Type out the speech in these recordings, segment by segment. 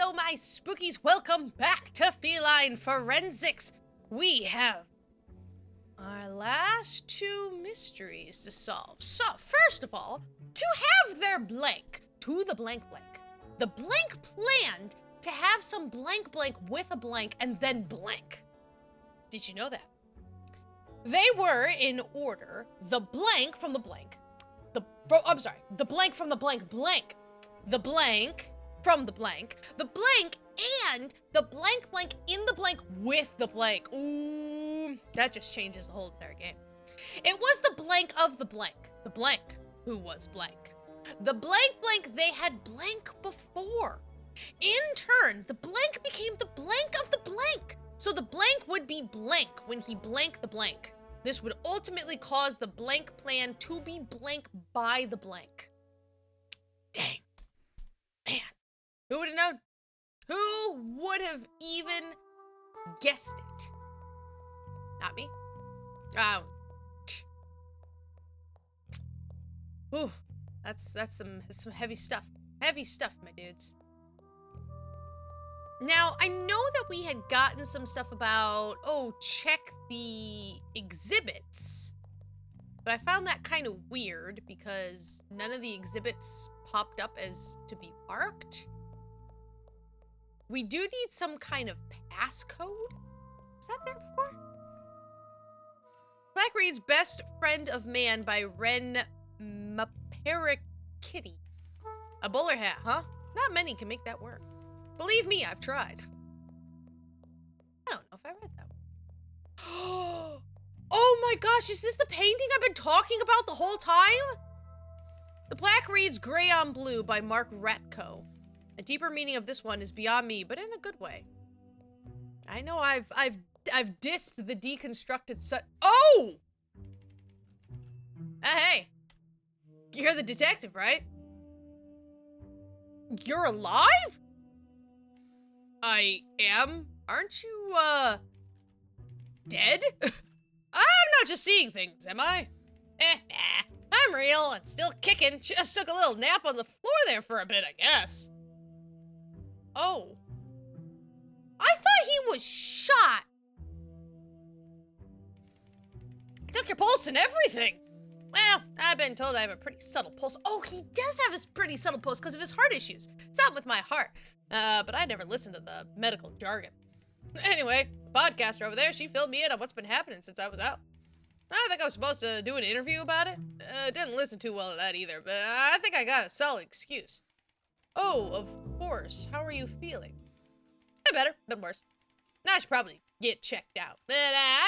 Hello, my spookies. Welcome back to Feline Forensics. We have our last two mysteries to solve. So, first of all, to have their blank, to the blank blank. The blank planned to have some blank blank with a blank and then blank. Did you know that? They were in order, the blank from the blank. The blank from the blank blank. The blank from the blank, and the blank blank in the blank with the blank. Ooh, that just changes the whole entire game. It was the blank of the blank who was blank. The blank blank they had blank before. In turn, the blank became the blank of the blank. So the blank would be blank when he blanked the blank. This would ultimately cause the blank plan to be blank by the blank. Dang. Man. Who would have known? Who would have even guessed it? Not me. Ooh, that's some heavy stuff. Heavy stuff, my dudes. Now, I know that we had gotten some stuff about, check the exhibits. But I found that kind of weird because none of the exhibits popped up as to be marked. We do need some kind of passcode. Was that there before? Black reads Best Friend of Man by Ren Maparakitty. A bowler hat, huh? Not many can make that work. Believe me, I've tried. I don't know if I read that one. Oh my gosh, is this the painting I've been talking about the whole time? The plaque reads Gray on Blue by Mark Ratko. A deeper meaning of this one is beyond me, but in a good way. I know I've dissed the deconstructed Oh! Hey! You're the detective, right? You're alive? I am? Aren't you, dead? I'm not just seeing things, am I? Nah. I'm real and still kicking. Just took a little nap on the floor there for a bit, I guess. Oh. I thought he was shot. Took your pulse and everything. Well, I've been told I have a pretty subtle pulse. Oh, he does have a pretty subtle pulse because of his heart issues. It's not with my heart. But I never listened to the medical jargon. Anyway, the podcaster over there, she filled me in on what's been happening since I was out. I think I was supposed to do an interview about it. Didn't listen too well to that either, but I think I got a solid excuse. Oh, of course. How are you feeling? Better, but worse. Now I should probably get checked out, but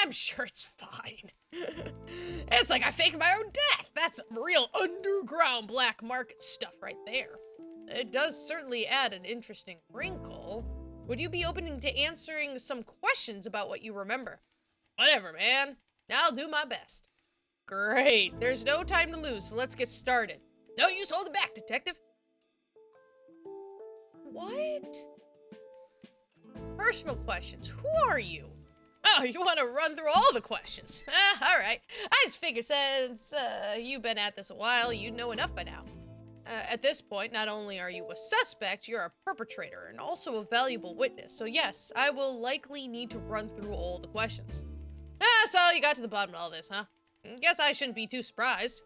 I'm sure it's fine. It's like I faked my own death. That's real underground black market stuff right there. It does certainly add an interesting wrinkle. Would you be open to answering some questions about what you remember? Whatever, man. I'll do my best. Great. There's no time to lose, so let's get started. No use holding back, detective. What? Personal questions. Who are you? Oh, you want to run through all the questions? All right. I just figured since you've been at this a while, you'd know enough by now. At this point, not only are you a suspect, you're a perpetrator and also a valuable witness. So yes, I will likely need to run through all the questions. So you got to the bottom of all this, huh? Guess I shouldn't be too surprised.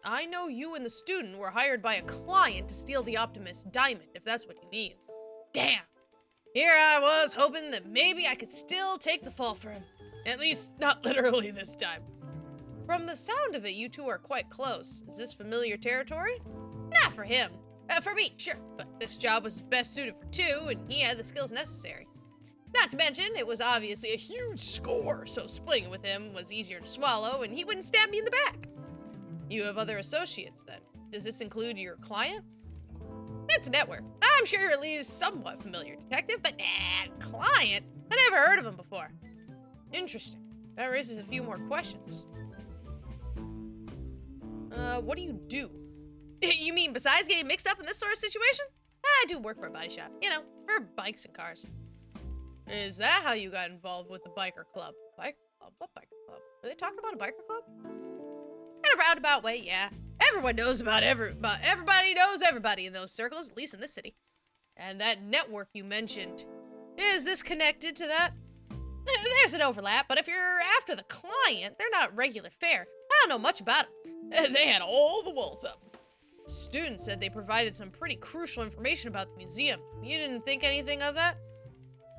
I know you and the student were hired by a client to steal the Optimus diamond, if that's what you mean. Damn. Here I was hoping that maybe I could still take the fall for him. At least, not literally this time. From the sound of it, you two are quite close. Is this familiar territory? Not for him. For me, sure. But this job was best suited for two, and he had the skills necessary. Not to mention, it was obviously a huge score, so splitting it with him was easier to swallow, and he wouldn't stab me in the back. You have other associates, then. Does this include your client? It's a network. I'm sure you're at least somewhat familiar, detective, but client? I never heard of him before. Interesting. That raises a few more questions. What do you do? You mean besides getting mixed up in this sort of situation? I do work for a body shop, you know, for bikes and cars. Is that how you got involved with the biker club? Biker club? What biker club? Are they talking about a biker club? In a roundabout way, yeah. Everyone knows about everybody knows everybody in those circles, at least in this city. And that network you mentioned, is this connected to that? There's an overlap, but if you're after the client, they're not regular fare. I don't know much about them. They had all the walls up. Students said they provided some pretty crucial information about the museum. You didn't think anything of that?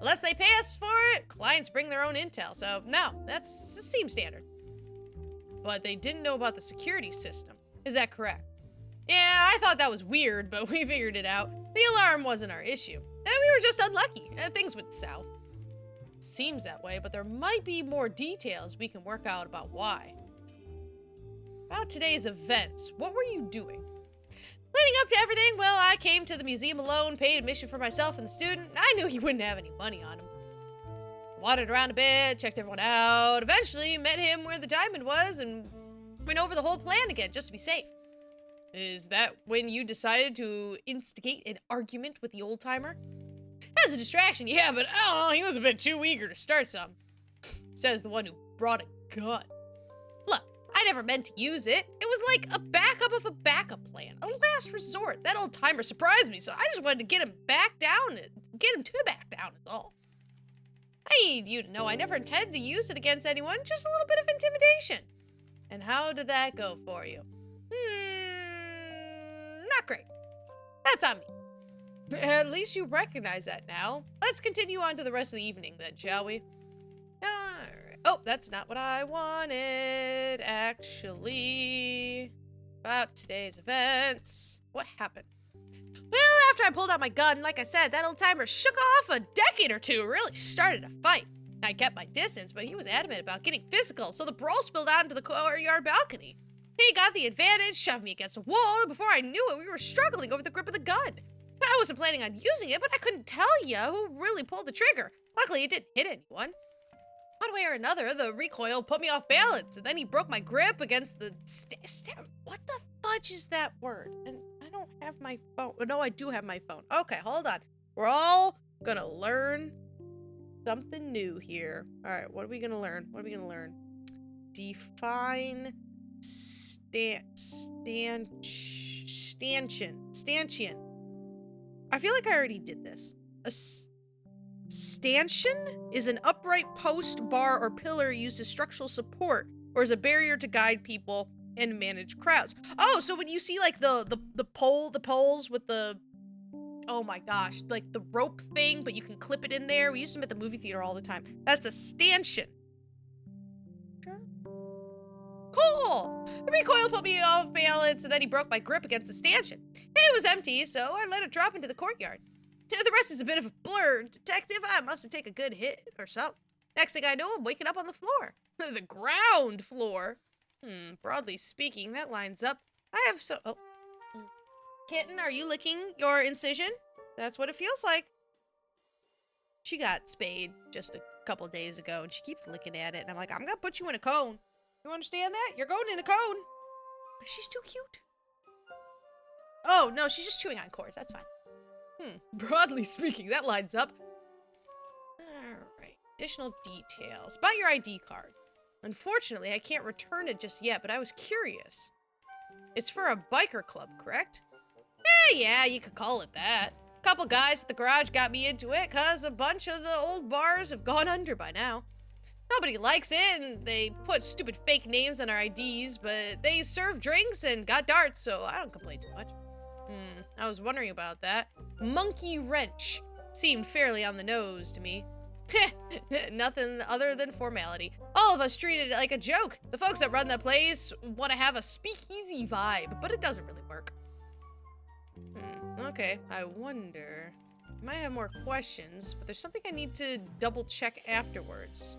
Unless they pay us for it, clients bring their own intel, so no, that seems standard. But they didn't know about the security system. Is that correct? Yeah, I thought that was weird, but we figured it out. The alarm wasn't our issue. And we were just unlucky. Things went south. Seems that way, but there might be more details we can work out about why. About today's events, what were you doing? Leading up to everything, well, I came to the museum alone, paid admission for myself and the student. I knew he wouldn't have any money on him. Wandered around a bit, checked everyone out, eventually met him where the diamond was and went over the whole plan again just to be safe. Is that when you decided to instigate an argument with the old-timer? As a distraction, yeah, but I don't know, he was a bit too eager to start some. Says the one who brought a gun. Look, I never meant to use it. It was like a backup of a backup plan, a last resort. That old-timer surprised me, so I just wanted to get him back down, get him to back down is all. I need you to know I never intended to use it against anyone, just a little bit of intimidation. And how did that go for you? Not great. That's on me. At least you recognize that now. Let's continue on to the rest of the evening then, shall we? Alright. Oh, that's not what I wanted, actually. About today's events. What happened? Well, after I pulled out my gun, like I said, that old-timer shook off a decade or two, really started a fight. I kept my distance, but he was adamant about getting physical, so the brawl spilled out into the courtyard balcony. He got the advantage, shoved me against a wall, and before I knew it, we were struggling over the grip of the gun. I wasn't planning on using it, but I couldn't tell you who really pulled the trigger. Luckily, it didn't hit anyone. One way or another, the recoil put me off balance, and then he broke my grip against the what the fudge is that word? And I don't have my phone. Oh, no, I do have my phone. Okay, hold on. We're all gonna learn something new here. All right, what are we gonna learn? What are we gonna learn? Define stanchion. I feel like I already did this. A stanchion is an upright post, bar, or pillar used as structural support or as a barrier to guide people and manage crowds. Oh, so when you see like the poles with the, oh my gosh, like the rope thing, but you can clip it in there. We used them at the movie theater all the time. That's a stanchion. Sure. Cool. The recoil put me off balance, and then he broke my grip against the stanchion. It was empty, so I let it drop into the courtyard. The rest is a bit of a blur. Detective, I must have taken a good hit or something. Next thing I know, I'm waking up on the floor. The ground floor. Broadly speaking, that lines up. I have so... Oh. Kitten, are you licking your incision? That's what it feels like. She got spayed just a couple days ago, and she keeps licking at it. And I'm like, I'm gonna put you in a cone. You understand that? You're going in a cone. She's too cute. Oh, no, she's just chewing on cords. That's fine. Broadly speaking, that lines up. Alright, additional details. About your ID card. Unfortunately, I can't return it just yet, but I was curious. It's for a biker club, correct? Yeah, you could call it that. A couple guys at the garage got me into it, cause a bunch of the old bars have gone under by now. Nobody likes it, and they put stupid fake names on our IDs, but they serve drinks and got darts, so I don't complain too much. I was wondering about that. Monkey wrench seemed fairly on the nose to me. Nothing other than formality. All of us treated it like a joke. The folks that run the place want to have a speakeasy vibe, but it doesn't really work. Okay, I wonder. I might have more questions, but there's something I need to double check afterwards.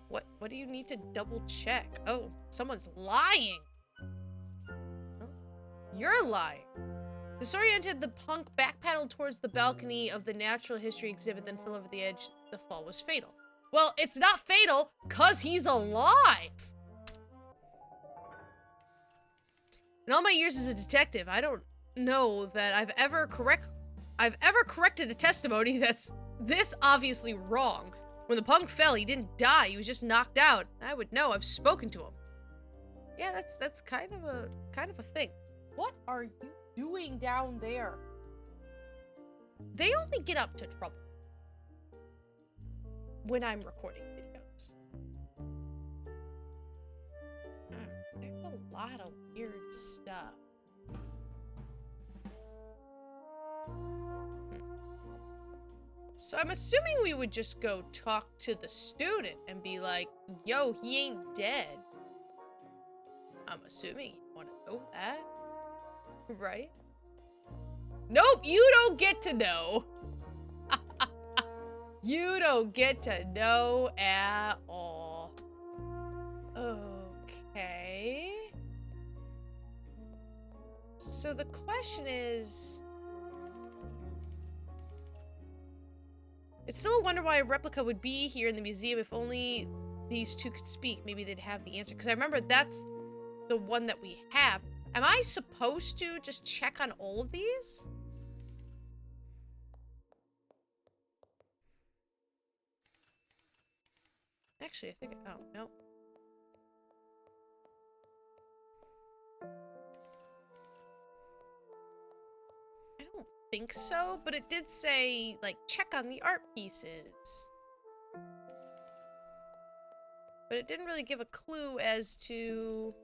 What do you need to double check? Oh, someone's lying. Oh, you're lying. Disoriented, the punk backpedaled towards the balcony of the natural history exhibit, then fell over the edge. The fall was fatal. Well, it's not fatal, cause he's alive. In all my years as a detective, I don't know that I've ever corrected a testimony that's this obviously wrong. When the punk fell, he didn't die, he was just knocked out. I would know, I've spoken to him. Yeah, that's kind of a thing. What are you doing down there? they only get up to trouble when I'm recording videos. There's a lot of weird stuff. So I'm assuming we would just go talk to the student and be like, yo, he ain't dead. I'm assuming you want to know that, right? Nope, you don't get to know. You don't get to know at all. Okay. So the question is... It's still a wonder why a replica would be here in the museum if only these two could speak. Maybe they'd have the answer. Because I remember that's the one that we have. Am I supposed to just check on all of these? Actually, I think... Oh, no. I don't think so, but it did say, like, check on the art pieces. But it didn't really give a clue as to...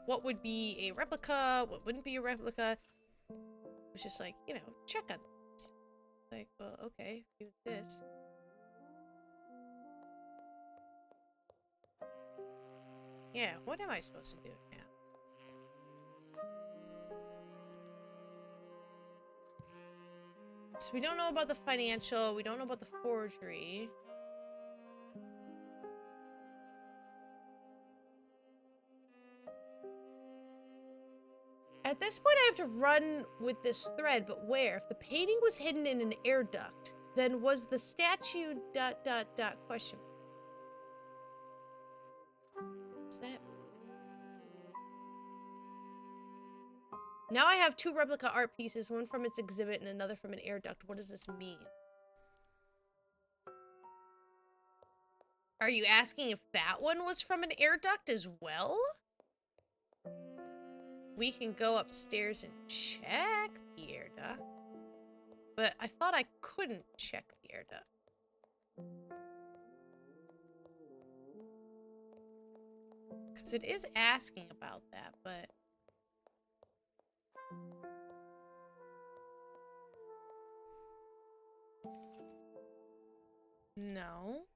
what would be a replica, what wouldn't be a replica. It was just like, you know, check on it. Like, well, okay, do this. Yeah, what am I supposed to do now? So we don't know about the financial, we don't know about the forgery. At this point, I have to run with this thread, but where? If the painting was hidden in an air duct, then was the statue ... question. What's that? Now I have two replica art pieces, one from its exhibit and another from an air duct. What does this mean? Are you asking if that one was from an air duct as well? We can go upstairs and check the air duct. But I thought I couldn't check the air duct. Because it is asking about that, but... No.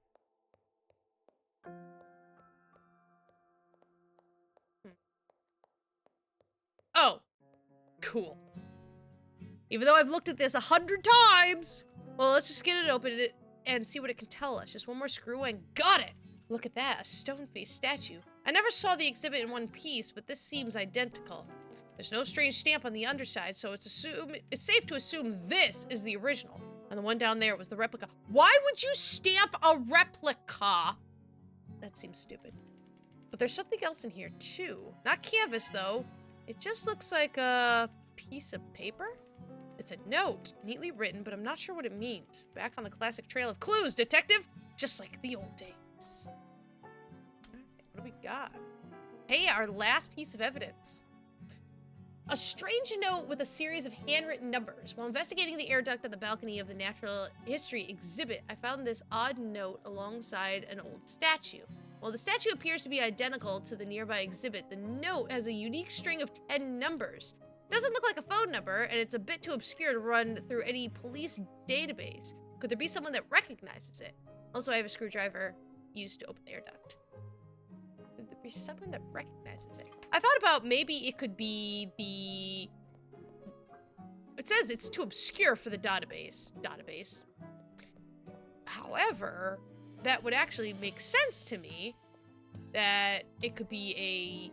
Oh! Cool. Even though I've looked at this 100 times! Well, let's just get it open and see what it can tell us. Just one more screw and got it! Look at that, a stone-faced statue. I never saw the exhibit in one piece, but this seems identical. There's no strange stamp on the underside, so it's safe to assume this is the original. And the one down there was the replica. Why would you stamp a replica? That seems stupid. But there's something else in here, too. Not canvas, though. It just looks like a piece of paper. It's a note, neatly written, but I'm not sure what it means. Back on the classic trail of clues, detective! Just like the old days. What do we got? Hey, our last piece of evidence. A strange note with a series of handwritten numbers. While investigating the air duct at the balcony of the Natural History exhibit, I found this odd note alongside an old statue. While the statue appears to be identical to the nearby exhibit, the note has a unique string of 10 numbers. It doesn't look like a phone number, and it's a bit too obscure to run through any police database. Could there be someone that recognizes it? Also, I have a screwdriver used to open the air duct. Could there be someone that recognizes it? I thought about maybe it could be the... It says it's too obscure for the database. However, that would actually make sense to me that it could be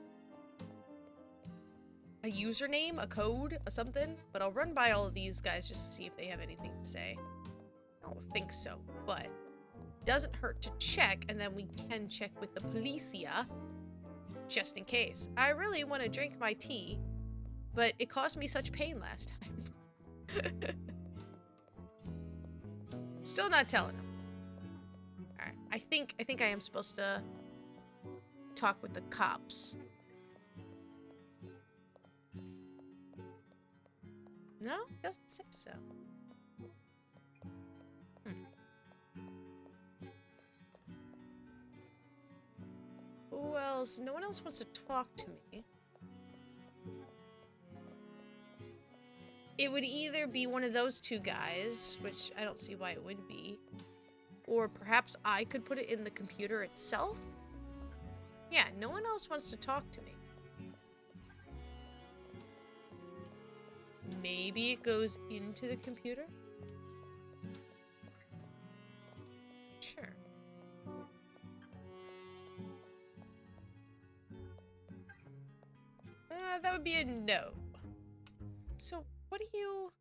a username, a code, a something. But I'll run by all of these guys just to see if they have anything to say. I don't think so, but it doesn't hurt to check, and then we can check with the policia just in case. I really want to drink my tea, but it caused me such pain last time. Still not telling him. Alright, I think I am supposed to talk with the cops. No, doesn't say so. Who else? No one else wants to talk to me. It would either be one of those two guys, which I don't see why it would be, or perhaps I could put it in the computer itself. Yeah, no one else wants to talk to me. Maybe it goes into the computer? Sure. That would be a no. So, what do you...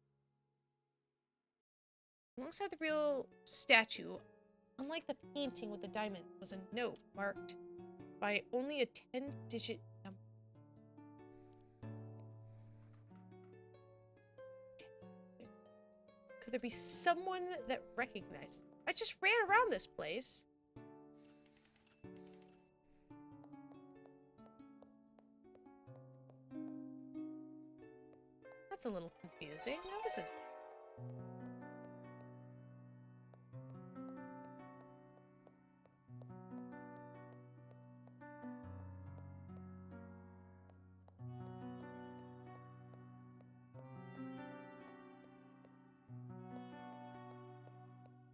Alongside the real statue, unlike the painting with the diamond, was a note marked by only a 10-digit number. Could there be someone that recognizes? I just ran around this place. That's a little confusing. That was a...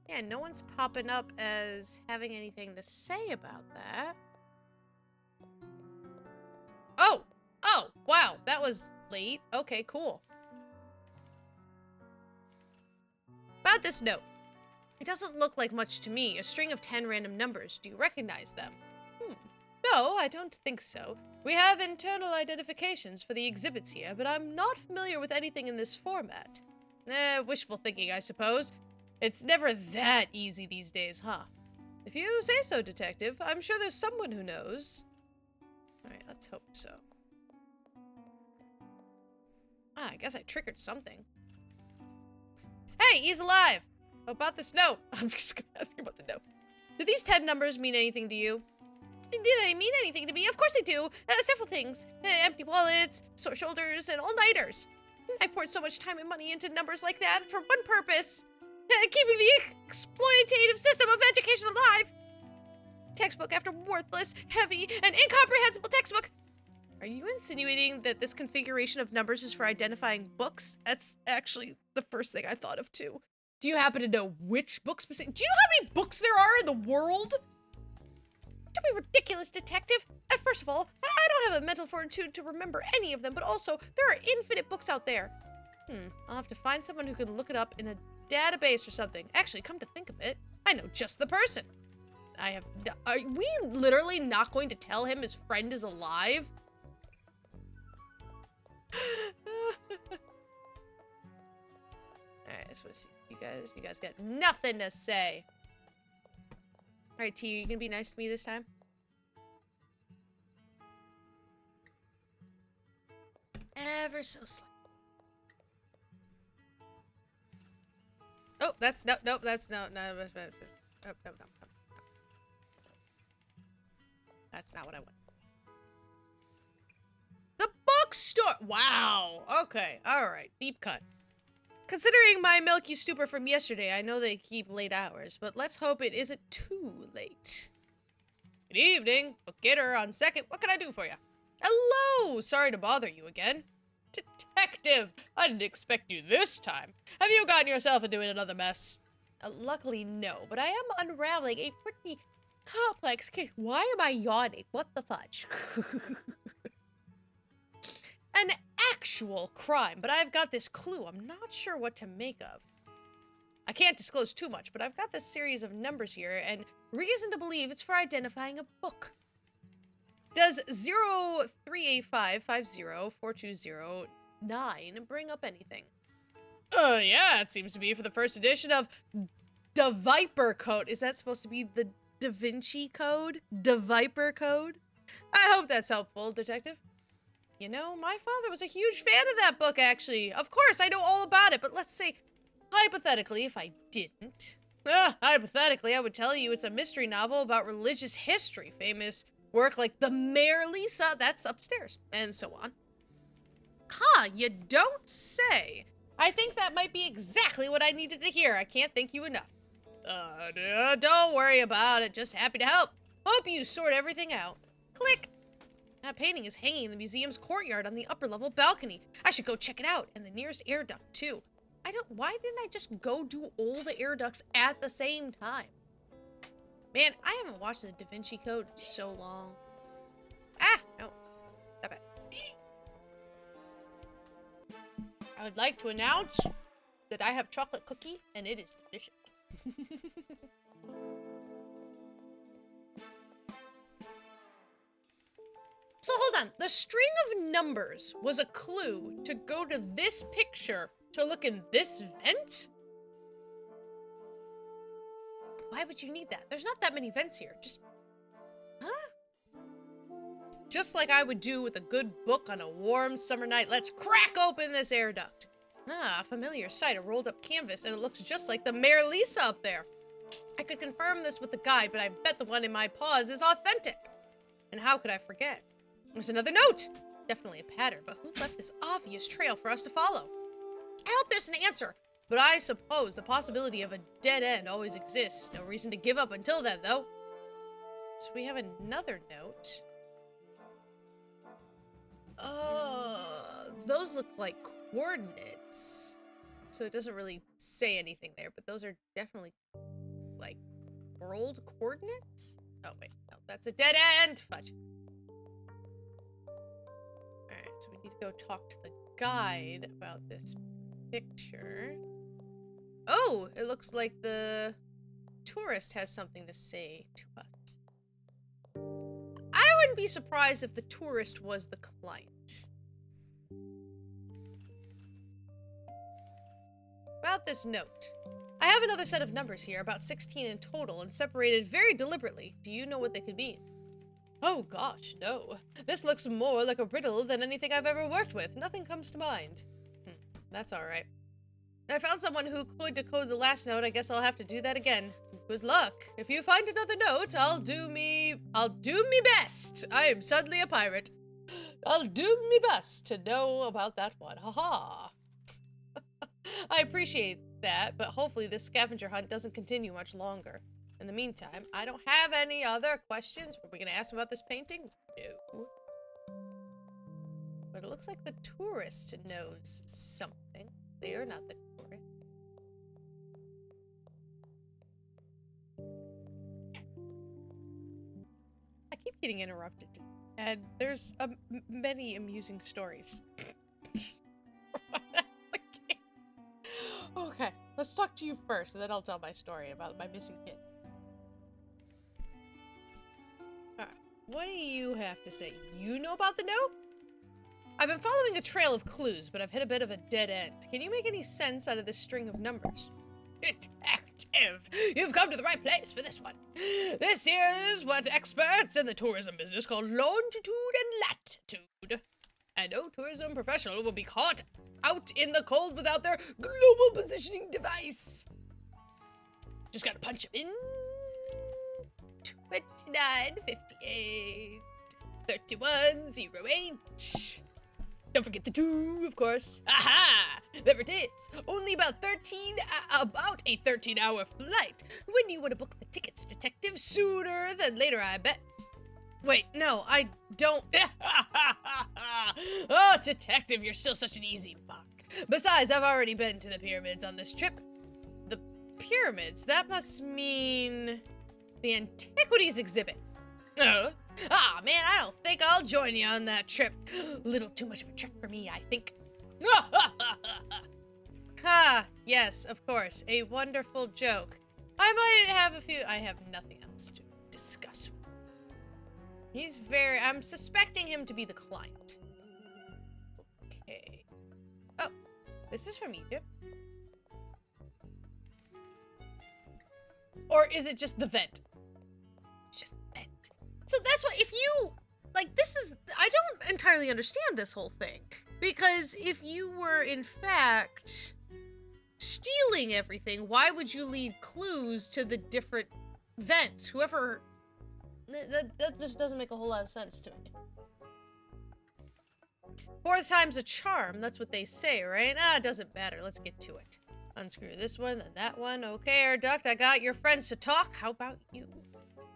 Yeah, no one's popping up as having anything to say about that. Oh! Oh, wow, that was late. Okay, cool. About this note. It doesn't look like much to me. A string of 10 random numbers. Do you recognize them? No, I don't think so. We have internal identifications for the exhibits here, but I'm not familiar with anything in this format. Wishful thinking, I suppose. It's never that easy these days, huh? If you say so, Detective, I'm sure there's someone who knows. Alright, let's hope so. I guess I triggered something. Hey, he's alive! About this note. I'm just gonna ask you about the note. Do these 10 numbers mean anything to you? Did they mean anything to me? Of course they do. Several things. Empty wallets, sore shoulders, and all-nighters. I poured so much time and money into numbers like that for one purpose. Keeping the exploitative system of education alive. Textbook after worthless, heavy, and incomprehensible textbook. Are you insinuating that this configuration of numbers is for identifying books? That's actually the first thing I thought of, too. Do you happen to know which books specific? Do you know how many books there are in the world? Don't be ridiculous, Detective. First of all, I don't have a mental fortitude to remember any of them, but also, there are infinite books out there. I'll have to find someone who can look it up in a database or something. Actually, come to think of it, I know just the person. Are we literally not going to tell him his friend is alive? Alright, so let's see. You guys got nothing to say. Alright, T, you gonna be nice to me this time? Ever so slightly. Oh, that's no, that's no. That's not what I want. The bookstore. Wow. Okay. All right. Deep cut. Considering my milky stupor from yesterday, I know they keep late hours, but let's hope it isn't too late. Good evening. Book getter on second. What can I do for you? Hello. Sorry to bother you again. Detective! I didn't expect you this time. Have you gotten yourself into another mess? Luckily, no, but I am unraveling a pretty complex case. Why am I yawning? What the fudge? An actual crime, but I've got this clue I'm not sure what to make of. I can't disclose too much, but I've got this series of numbers here, and reason to believe it's for identifying a book. Does 0385504209 bring up anything? Yeah, it seems to be for the first edition of Da Viper Code. Is that supposed to be the Da Vinci Code? Da Viper Code? I hope that's helpful, Detective. You know, my father was a huge fan of that book, actually. Of course, I know all about it, but let's say, hypothetically, if I didn't. Hypothetically, I would tell you it's a mystery novel about religious history, famous work like The Mare Lisa, that's upstairs, and so on. Huh, you don't say. I think that might be exactly what I needed to hear. I can't thank you enough. Don't worry about it. Just happy to help. Hope you sort everything out. Click. That painting is hanging in the museum's courtyard on the upper level balcony. I should go check it out, and the nearest air duct, too. Why didn't I just go do all the air ducts at the same time? Man, I haven't watched the Da Vinci Code in so long. Ah, no. Stop it. I would like to announce that I have chocolate cookie, and it is delicious. So hold on. The string of numbers was a clue to go to this picture to look in this vent? Why would you need that? There's not that many vents here. Huh? Just like I would do with a good book on a warm summer night. Let's crack open this air duct. Ah, a familiar sight, a rolled up canvas, and it looks just like the Mare Lisa up there. I could confirm this with the guide, but I bet the one in my paws is authentic. And how could I forget? There's another note. Definitely a pattern, but who left this obvious trail for us to follow? I hope there's an answer, but I suppose the possibility of a dead end always exists. No reason to give up until then, though. So we have another note. Those look like coordinates. So it doesn't really say anything there, but those are definitely, like, world coordinates? Oh, wait, no, that's a dead end! Fudge. Alright, so we need to go talk to the guide about this picture. Oh, it looks like the tourist has something to say to us. I wouldn't be surprised if the tourist was the client. About this note. I have another set of numbers here, about 16 in total, and separated very deliberately. Do you know what they could mean? Oh gosh, no. This looks more like a riddle than anything I've ever worked with. Nothing comes to mind. That's alright. I found someone who could decode the last note. I guess I'll have to do that again. Good luck. If you find another note, I'll do me best. I am suddenly a pirate. I'll do me best to know about that one. Haha. I appreciate that, but hopefully this scavenger hunt doesn't continue much longer. In the meantime, I don't have any other questions. Were we gonna ask about this painting? No. But it looks like the tourist knows something. They are not the tourist. I keep getting interrupted, and there's many amusing stories. Okay, let's talk to you first, and then I'll tell my story about my missing kid. Alright, what do you have to say? You know about the note? I've been following a trail of clues, but I've hit a bit of a dead end. Can you make any sense out of this string of numbers? Detective! You've come to the right place for this one. This is what experts in the tourism business call longitude and latitude. And no tourism professional will be caught out in the cold without their global positioning device. Just gotta punch them in. 2958 3108. Don't forget the 2, of course. Aha! There it is. Only about a 13-hour flight. When do you want to book the tickets, detective? Sooner than later, I bet. Wait, no, I don't. Oh, detective, you're still such an easy buck. Besides, I've already been to the pyramids on this trip. The pyramids? That must mean the antiquities exhibit. Man, I don't think I'll join you on that trip. A little too much of a trek for me, I think. Yes, of course. A wonderful joke. I might have a few. I have nothing else to discuss. I'm suspecting him to be the client. Okay. Oh, this is from Egypt. Or is it just the vent? It's just the vent. So that's what, if you, like, I don't entirely understand this whole thing. Because if you were, in fact, stealing everything, why would you leave clues to the different vents? That just doesn't make a whole lot of sense to me. Fourth time's a charm. That's what they say, right? Ah, it doesn't matter. Let's get to it. Unscrew this one, then that one. Okay, air duct, I got your friends to talk. How about you?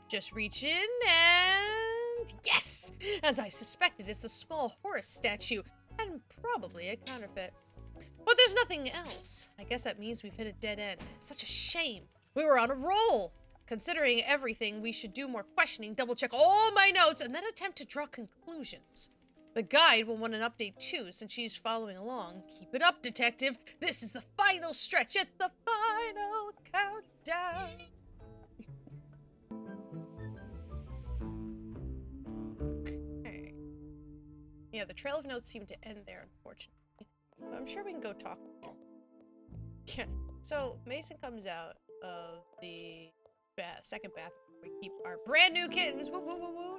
Just reach in and... Yes! As I suspected, it's a small horse statue, and probably a counterfeit. But there's nothing else. I guess that means we've hit a dead end. Such a shame. We were on a roll. Considering everything, we should do more questioning, double-check all my notes, and then attempt to draw conclusions. The guide will want an update too, since she's following along. Keep it up, detective. This is the final stretch. It's the final countdown. Okay. Yeah, the trail of notes seemed to end there, unfortunately. But I'm sure we can go talk to him. Yeah. So Mason comes out of the second bathroom where we keep our brand new kittens. Woo woo woo woo.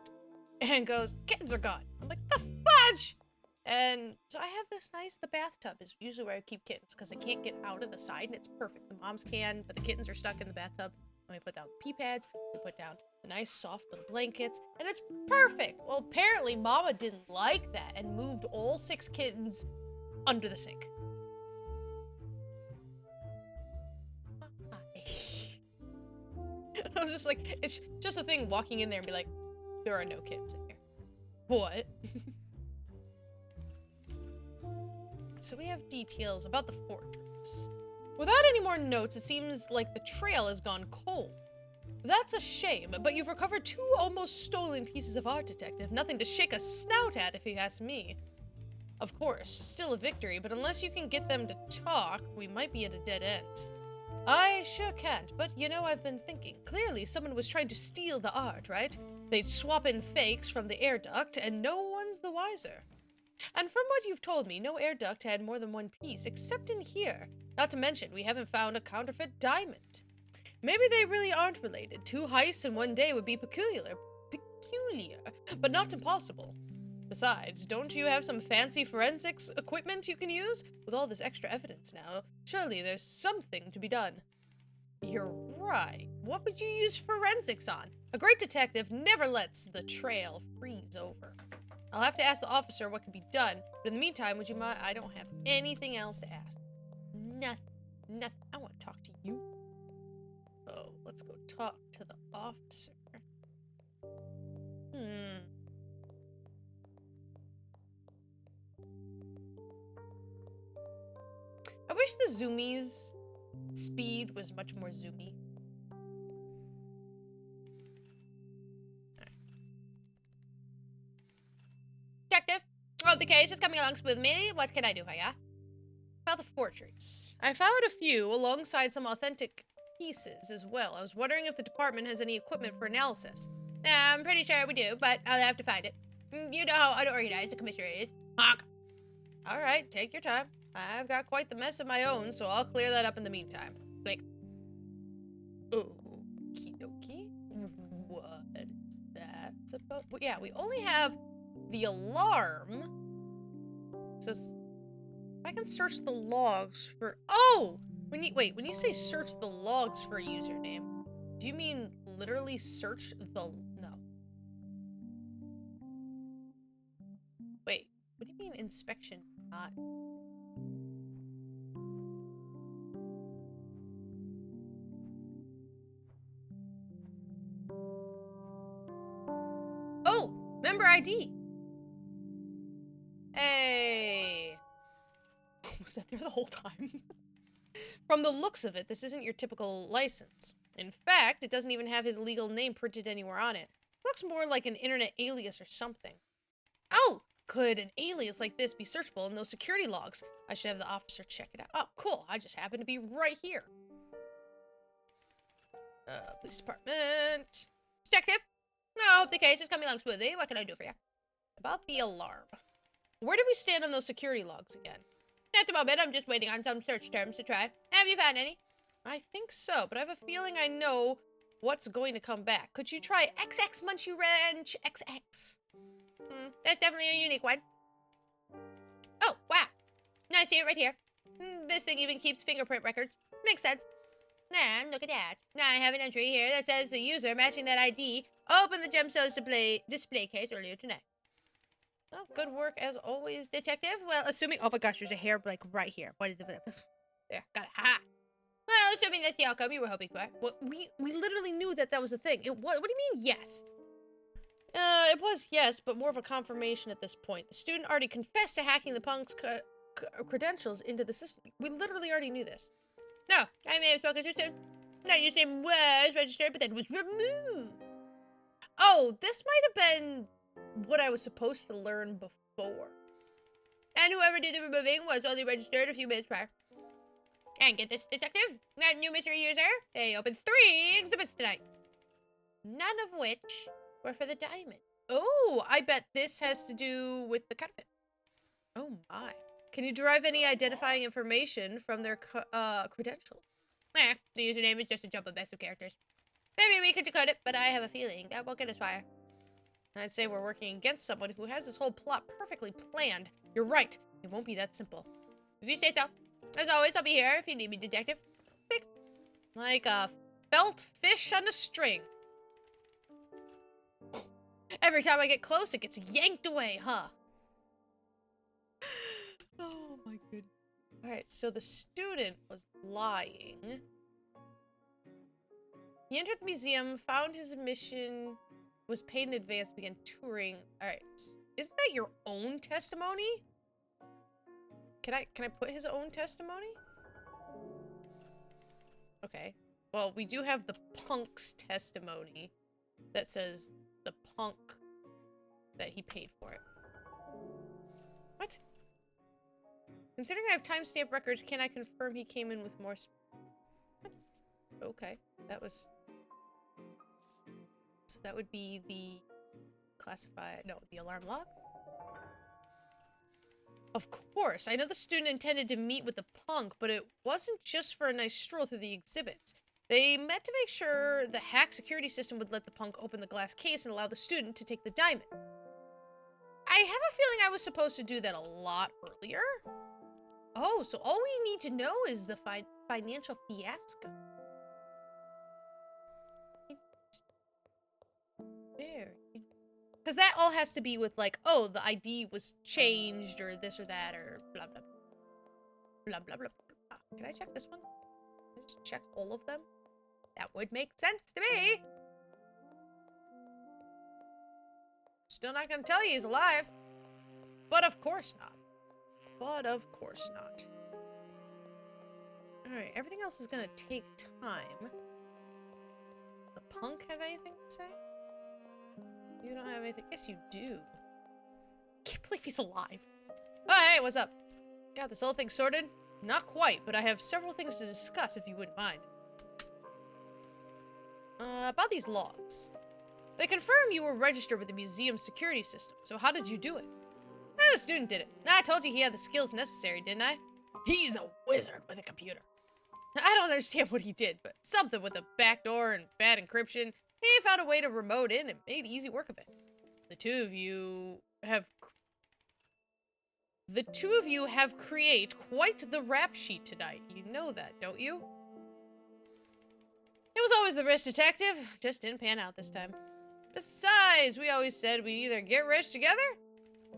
And goes, kittens are gone. I'm like, the fudge! And so I have the bathtub is usually where I keep kittens because I can't get out of the side and it's perfect. The moms can, but the kittens are stuck in the bathtub. Let me put down the pee pads, we put down the nice soft little blankets, and it's perfect. Well, apparently Mama didn't like that and moved all 6 kittens under the sink. I was just like, it's just a thing walking in there and be like, there are no kittens in here. What? So we have details about the fortress. Without any more notes, it seems like the trail has gone cold. That's a shame, but you've recovered 2 almost stolen pieces of art, detective. Nothing to shake a snout at, if you ask me. Of course, still a victory, but unless you can get them to talk, we might be at a dead end. I sure can't, but you know, I've been thinking. Clearly, someone was trying to steal the art, right? They'd swap in fakes from the air duct, and no one's the wiser. And from what you've told me, no air duct had more than 1 piece, except in here. Not to mention, we haven't found a counterfeit diamond. Maybe they really aren't related. 2 heists in 1 day would be peculiar, but not impossible. Besides, don't you have some fancy forensics equipment you can use? With all this extra evidence now, surely there's something to be done. You're right. What would you use forensics on? A great detective never lets the trail freeze over. I'll have to ask the officer what can be done, but in the meantime, would you mind? I don't have anything else to ask. Nothing. I want to talk to you. Oh, let's go talk to the officer. I wish the zoomies speed was much more zoomy. Detective, the case is coming along smoothly. What can I do for ya? About the forgeries. I found a few alongside some authentic pieces as well. I was wondering if the department has any equipment for analysis. I'm pretty sure we do, but I'll have to find it. You know how unorganized the commissioner is. Honk. All right, take your time. I've got quite the mess of my own, so I'll clear that up in the meantime. Like, okie dokie. What is that about? Well, yeah, we only have the alarm. So I can search the logs for. Oh, when you say search the logs for a username, do you mean literally search the? No. Wait, what do you mean inspection? Not. Oh, member ID. Hey. Was that there the whole time? From the looks of it, this isn't your typical license. In fact, it doesn't even have his legal name printed anywhere on it. It looks more like an internet alias or something. Oh, could an alias like this be searchable in those security logs? I should have the officer check it out. Oh, cool. I just happen to be right here. Police department. Detective. I hope the case is coming along smoothly. What can I do for you? About the alarm. Where do we stand on those security logs again? At the moment, I'm just waiting on some search terms to try. Have you found any? I think so, but I have a feeling I know what's going to come back. Could you try XX Munchie Ranch XX? That's definitely a unique one. Oh, wow. No, I see it right here. This thing even keeps fingerprint records. Makes sense. And look at that. Now I have an entry here that says the user matching that ID opened the gemstones display case earlier tonight. Well, good work as always, detective. Well, assuming... Oh my gosh, there's a hair, like, right here. What is it? There, got it. Ha! Well, assuming that's the outcome you were hoping for. Well, we literally knew that was a thing. What do you mean, yes? It was yes, but more of a confirmation at this point. The student already confessed to hacking the punk's credentials into the system. We literally already knew this. No, I may have spoken too soon. No, your name was registered, but then was removed. Oh, this might have been what I was supposed to learn before. And whoever did the removing was only registered a few minutes prior. And get this, detective, that new mystery user, they opened 3 exhibits tonight. None of which were for the diamond. Oh, I bet this has to do with the counterfeit. Oh my. Can you derive any identifying information from their credentials? The username is just a jumbled mess of characters. Maybe we could decode it, but I have a feeling that won't get us far. I'd say we're working against someone who has this whole plot perfectly planned. You're right. It won't be that simple. If you say so. As always, I'll be here if you need me, detective. Click. Like a felt fish on a string. Every time I get close, it gets yanked away, huh? Oh my goodness. Alright, so the student was lying. He entered the museum, found his admission, was paid in advance, began touring. Alright, isn't that your own testimony? Can I put his own testimony? Okay. Well, we do have the punk's testimony that says the punk that he paid for it. What? Considering I have timestamp records, can I confirm he came in with more what? Okay. That was... So that would be the classified... No, the alarm log? Of course, I know the student intended to meet with the punk, but it wasn't just for a nice stroll through the exhibits. They meant to make sure the hack security system would let the punk open the glass case and allow the student to take the diamond. I have a feeling I was supposed to do that a lot earlier. Oh, so all we need to know is the financial fiasco. Very. Because that all has to be with, like, oh, the ID was changed, or this or that, or blah, blah, blah, blah, blah, blah. Can I check this one? Can I just check all of them? That would make sense to me. Still not gonna tell you he's alive. But of course not. But of course not. Alright, everything else is gonna take time. The punk have anything to say? You don't have anything? Yes, you do. Can't believe he's alive. Oh, hey, what's up? Got this whole thing sorted? Not quite, but I have several things to discuss if you wouldn't mind. About these logs. They confirm you were registered with the museum security system, so how did you do it? The student did it. I told you he had the skills necessary, didn't I? He's a wizard with a computer. I don't understand what he did, but something with a backdoor and bad encryption. He found a way to remote in and made easy work of it. The two of you have create quite the rap sheet tonight. You know that, don't you? It was always the rich detective. Just didn't pan out this time. Besides, we always said we'd either get rich together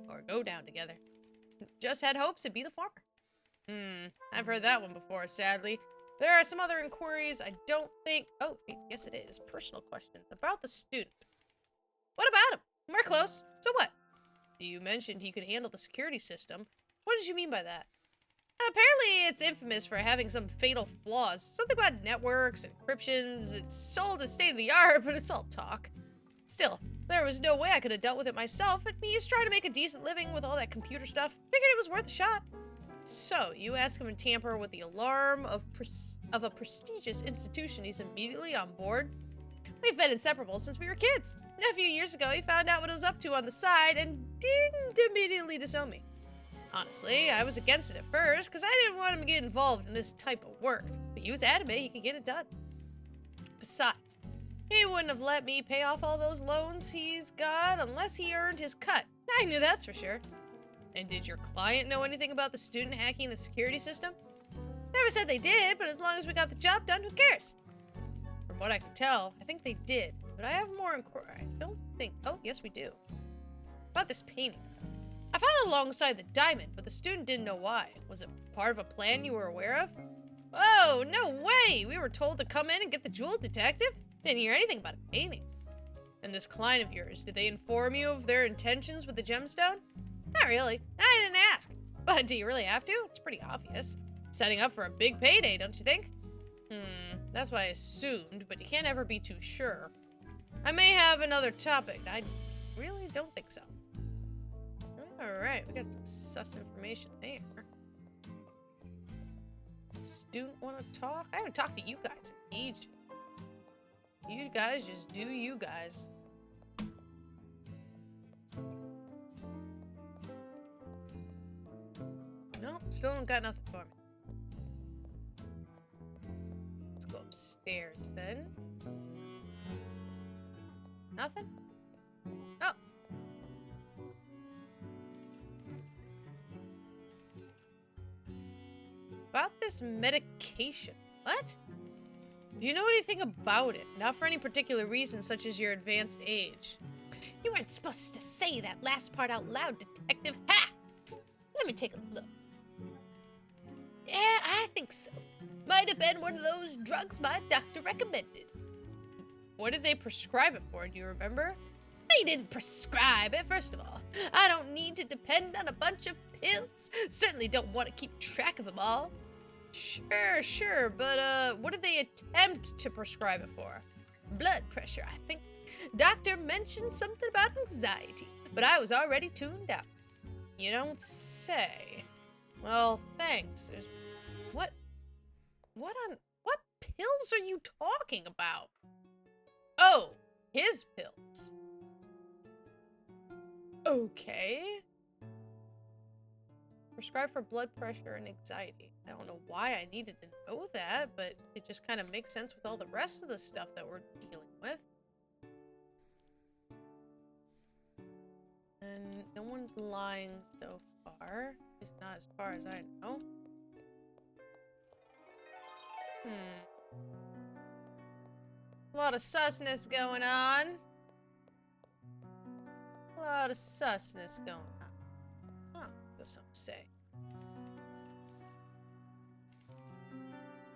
or go down together. Just had hopes it'd be the former. I've heard that one before, sadly. There are some other inquiries I don't think... Oh, yes it is. Personal questions about the student. What about him? We're close. So what? You mentioned he could handle the security system. What did you mean by that? Apparently, it's infamous for having some fatal flaws. Something about networks and encryptions. It's sold as state-of-the-art, but it's all talk. Still, there was no way I could have dealt with it myself, and he's trying to make a decent living with all that computer stuff. Figured it was worth a shot. So, you ask him to tamper with the alarm of a prestigious institution, he's immediately on board? We've been inseparable since we were kids. A few years ago, he found out what I was up to on the side and didn't immediately disown me. Honestly, I was against it at first, because I didn't want him to get involved in this type of work, but he was adamant he could get it done. Besides, he wouldn't have let me pay off all those loans he's got unless he earned his cut. I knew that's for sure. And did your client know anything about the student hacking the security system? Never said they did, but as long as we got the job done, who cares? From what I can tell, I think they did, but I have more inquiry. I don't think... Oh, yes we do. About this painting. I found it alongside the diamond, but the student didn't know why. Was it part of a plan you were aware of? Oh, no way! We were told to come in and get the jewel, detective. Didn't hear anything about a painting. And this client of yours, did they inform you of their intentions with the gemstone? Not really. I didn't ask. But do you really have to? It's pretty obvious. Setting up for a big payday, don't you think? That's what I assumed, but you can't ever be too sure. I may have another topic. I really don't think so. Alright, we got some sus information there. Does the student want to talk? I haven't talked to you guys in ages. You guys just do you guys. Nope, still don't got nothing for me. Let's go upstairs then. Nothing? Oh. About this medication. What? Do you know anything about it? Not for any particular reason, such as your advanced age. You weren't supposed to say that last part out loud, Detective. Ha! Let me take a look. Yeah, I think so. Might have been one of those drugs my doctor recommended. What did they prescribe it for? Do you remember? They didn't prescribe it, first of all. I don't need to depend on a bunch of pills. Certainly don't want to keep track of them all. Sure, but what did they attempt to prescribe it for? Blood pressure, I think. Doctor mentioned something about anxiety, but I was already tuned out. You don't say. Well, thanks. What pills are you talking about? Oh, his pills. Okay. Prescribed for blood pressure and anxiety. I don't know why I needed to know that, but it just kind of makes sense with all the rest of the stuff that we're dealing with. And no one's lying so far. At least not as far as I know. A lot of susness going on. A lot of susness going on. Huh, there's something to say.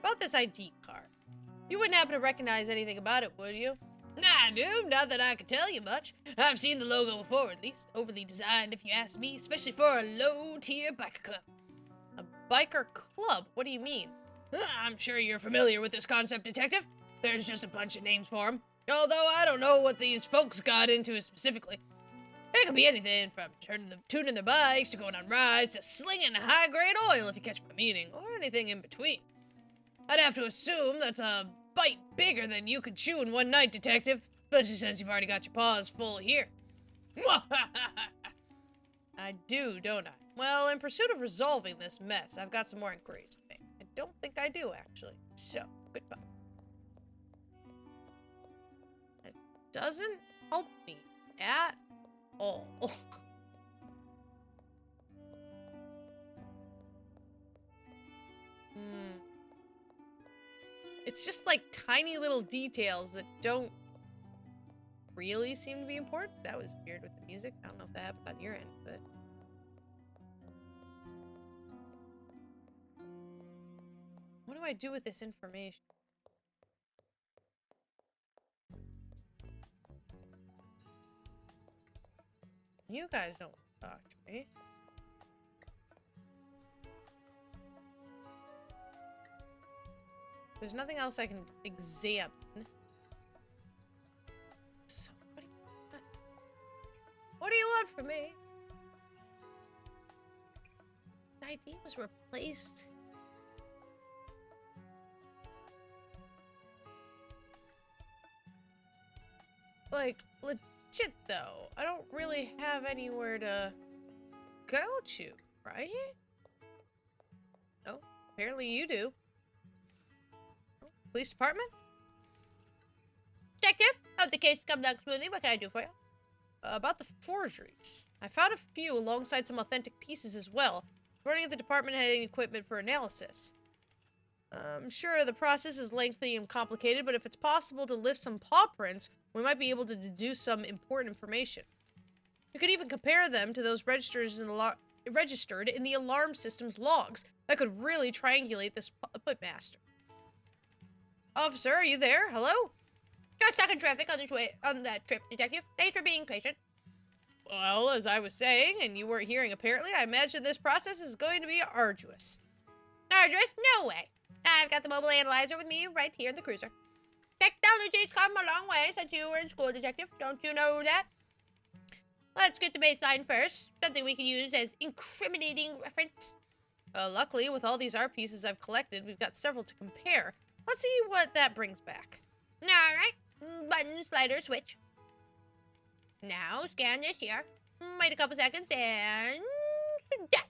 About this ID card. You wouldn't happen to recognize anything about it, would you? Nah, dude, not that I can tell you much. I've seen the logo before, at least. Overly designed, if you ask me, especially for a low-tier biker club. A biker club? What do you mean? I'm sure you're familiar with this concept, Detective. There's just a bunch of names for them. Although I don't know what these folks got into specifically. It could be anything from tuning their bikes to going on rides to slinging high-grade oil, if you catch my meaning, or anything in between. I'd have to assume that's a bite bigger than you could chew in one night, Detective, especially since you've already got your paws full here. I do, don't I? Well, in pursuit of resolving this mess, I've got some more inquiries to make. I don't think I do, actually. So, goodbye. That doesn't help me at all. It's just like tiny little details that don't really seem to be important. That was weird with the music. I don't know if that happened on your end, but... What do I do with this information? You guys don't want to talk to me. There's nothing else I can examine. So, what do you want? What do you want from me? The ID was replaced. Like, legit though, I don't really have anywhere to go to, right? Oh, apparently you do. Police department? Detective, how'd the case come down smoothly? What can I do for you? About the forgeries. I found a few alongside some authentic pieces as well. Running of the department had any equipment for analysis. I'm sure the process is lengthy and complicated, but if it's possible to lift some paw prints, we might be able to deduce some important information. You could even compare them to those registered in the alarm system's logs. That could really triangulate this puppet master. Officer, are you there? Hello? Just stuck in traffic on that trip, Detective. Thanks for being patient. Well, as I was saying, and you weren't hearing apparently, I imagine this process is going to be arduous. Arduous? No way. I've got the mobile analyzer with me right here in the cruiser. Technology's come a long way since you were in school, Detective. Don't you know that? Let's get the baseline first. Something we can use as incriminating reference. Luckily, with all these art pieces I've collected, we've got several to compare. Let's see what that brings back. Alright. Button, slider, switch. Now, scan this here. Wait a couple seconds, and... done.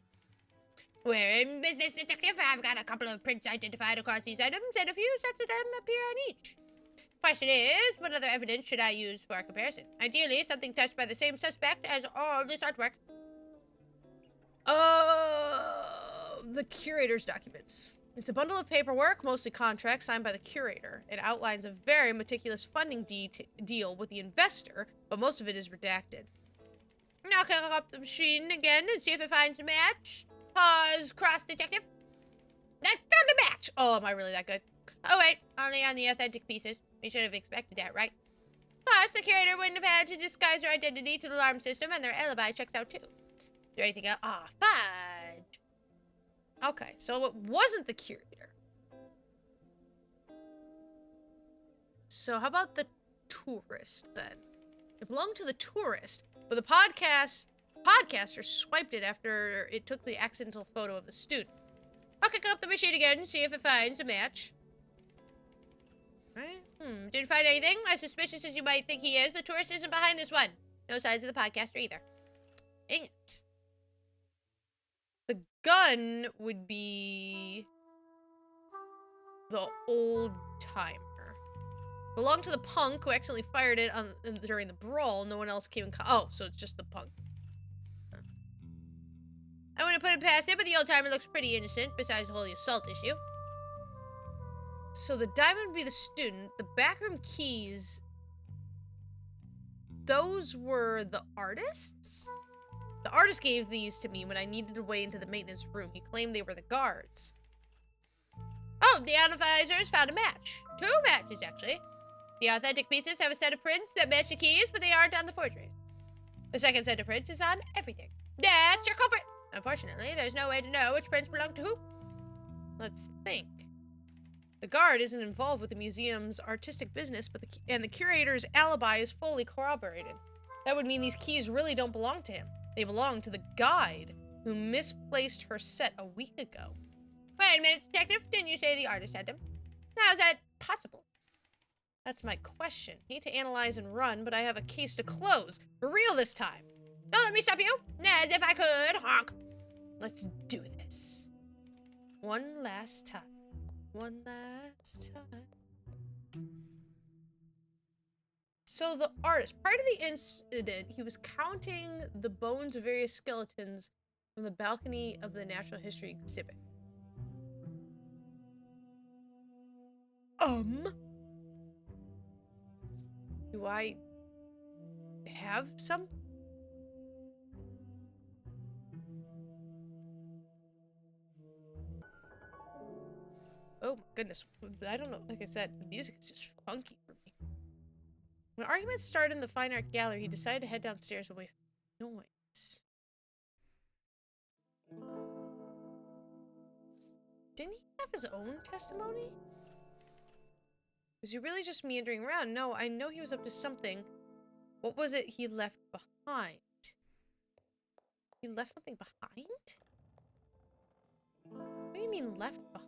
We're in business, Detective. I've got a couple of prints identified across these items, and a few sets of them appear on each. Question is, what other evidence should I use for comparison? Ideally, something touched by the same suspect as all this artwork. The curator's documents. It's a bundle of paperwork, mostly contracts, signed by the curator. It outlines a very meticulous funding deal with the investor, but most of it is redacted. I'll cook up the machine again and see if it finds a match. Pause, cross, Detective. I found a match! Oh, am I really that good? Oh, wait, only on the authentic pieces. We should have expected that, right? Plus, the curator wouldn't have had to disguise their identity to the alarm system, and their alibi checks out, too. Is there anything else? Ah, fudge! Okay, so it wasn't the curator. So how about the tourist, then? It belonged to the tourist, but the podcaster swiped it after it took the accidental photo of the student. I'll kick up the machine again and see if it finds a match. Right? Didn't find anything. As suspicious as you might think he is, the tourist isn't behind this one. No signs of the podcaster either. Dang it. The gun would be the old timer. Belonged to the punk who accidentally fired it during the brawl. No one else came in. Oh, so it's just the punk. I wouldn't put it past it, but the old timer looks pretty innocent, besides the whole assault issue. So the diamond would be the student. The backroom keys, those were the artists? The artist gave these to me when I needed a way into the maintenance room. He claimed they were the guards. Oh, the analyzers found a match. 2 matches, actually. The authentic pieces have a set of prints that match the keys, but they aren't on the forgeries. The second set of prints is on everything. That's your culprit. Unfortunately, there's no way to know which prints belong to who. Let's think. The guard isn't involved with the museum's artistic business, but the curator's alibi is fully corroborated. That would mean these keys really don't belong to him. They belong to the guide, who misplaced her set a week ago. Wait a minute, Detective. Didn't you say the artist had them? How's that possible? That's my question. Need to analyze and run, but I have a case to close. For real this time. Don't let me stop you. As if I could. Honk. Let's do this. One last time. One last time. So the artist, prior to the incident, he was counting the bones of various skeletons from the balcony of the Natural History exhibit. Do I have some? Oh my goodness. I don't know. Like I said, the music is just funky for me. When arguments started in the fine art gallery, he decided to head downstairs away from noise. Didn't he have his own testimony? Was he really just meandering around? No, I know he was up to something. What was it he left behind? He left something behind? What do you mean left behind?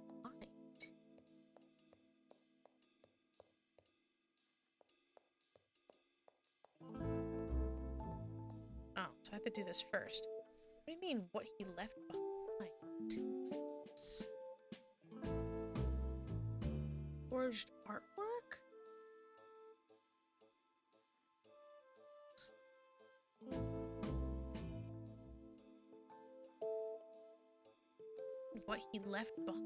Oh, so I have to do this first. What do you mean what he left behind? Forged artwork? What he left behind.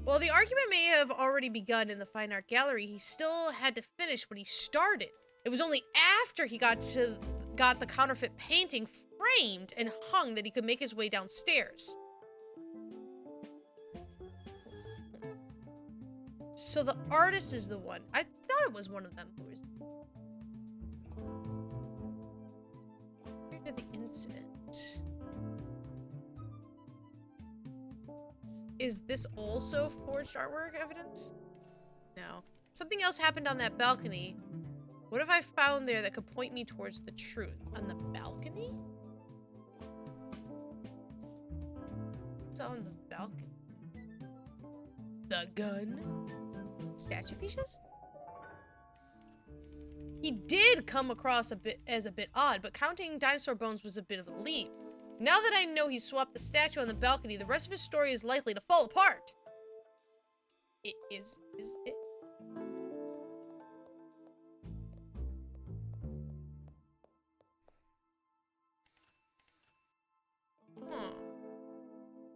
Well, the argument may have already begun in the fine art gallery. He still had to finish what he started. It was only after he got the counterfeit painting framed and hung that he could make his way downstairs. So the artist is the one. I thought it was one of them who was. After the incident. Is this also forged artwork evidence? No. Something else happened on that balcony. What have I found there that could point me towards the truth? On the balcony? What's on the balcony? The gun? Statue pieces? He did come across a bit odd, but counting dinosaur bones was a bit of a leap. Now that I know he swapped the statue on the balcony, the rest of his story is likely to fall apart. Is it?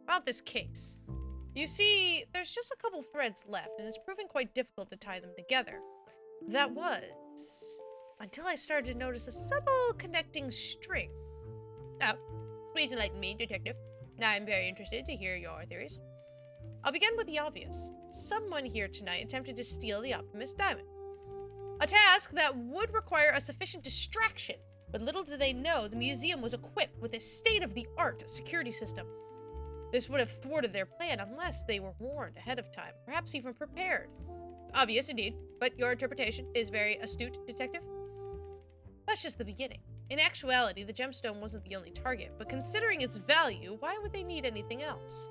About this case. You see, there's just a couple threads left, and it's proving quite difficult to tie them together. That was... until I started to notice a subtle connecting string. Oh, please enlighten me, Detective. I'm very interested to hear your theories. I'll begin with the obvious. Someone here tonight attempted to steal the Optimus Diamond. A task that would require a sufficient distraction, but little did they know the museum was equipped with a state-of-the-art security system. This would have thwarted their plan unless they were warned ahead of time, perhaps even prepared. Obvious indeed, but your interpretation is very astute, Detective. That's just the beginning. In actuality, the gemstone wasn't the only target, but considering its value, why would they need anything else?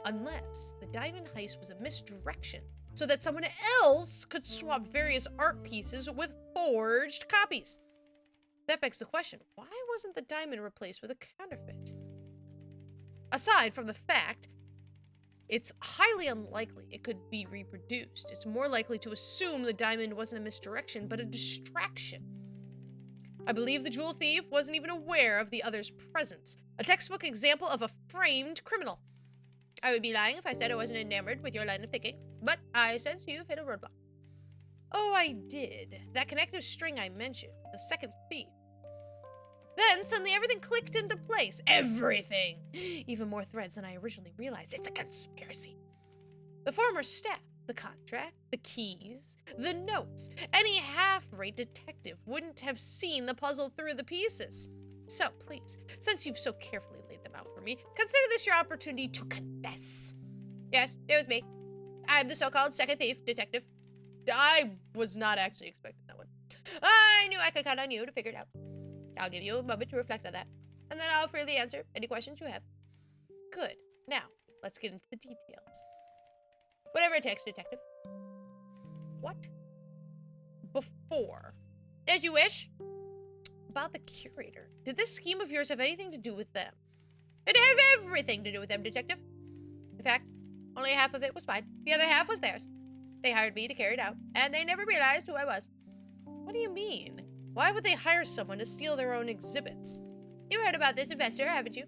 Unless the diamond heist was a misdirection, so that someone else could swap various art pieces with forged copies. That begs the question, why wasn't the diamond replaced with a counterfeit? Aside from the fact, it's highly unlikely it could be reproduced. It's more likely to assume the diamond wasn't a misdirection, but a distraction. I believe the jewel thief wasn't even aware of the other's presence. A textbook example of a framed criminal. I would be lying if I said I wasn't enamored with your line of thinking, but I sense you've hit a roadblock. Oh, I did. That connective string I mentioned, the second thief. Then suddenly everything clicked into place. Everything! Even more threads than I originally realized. It's a conspiracy. The former staff, the contract, the keys, the notes. Any half-rate detective wouldn't have seen the puzzle through the pieces. So, please, since you've so carefully laid them out for me, consider this your opportunity to confess. Yes, it was me. I'm the so-called second thief, Detective. I was not actually expecting that one. I knew I could count on you to figure it out. I'll give you a moment to reflect on that, and then I'll freely answer any questions you have. Good. Now, let's get into the details. Whatever it takes, Detective. What? Before. As you wish. About the curator. Did this scheme of yours have anything to do with them? It has everything to do with them, Detective. In fact, only half of it was mine. The other half was theirs. They hired me to carry it out, and they never realized who I was. What do you mean? Why would they hire someone to steal their own exhibits? You heard about this investor, haven't you?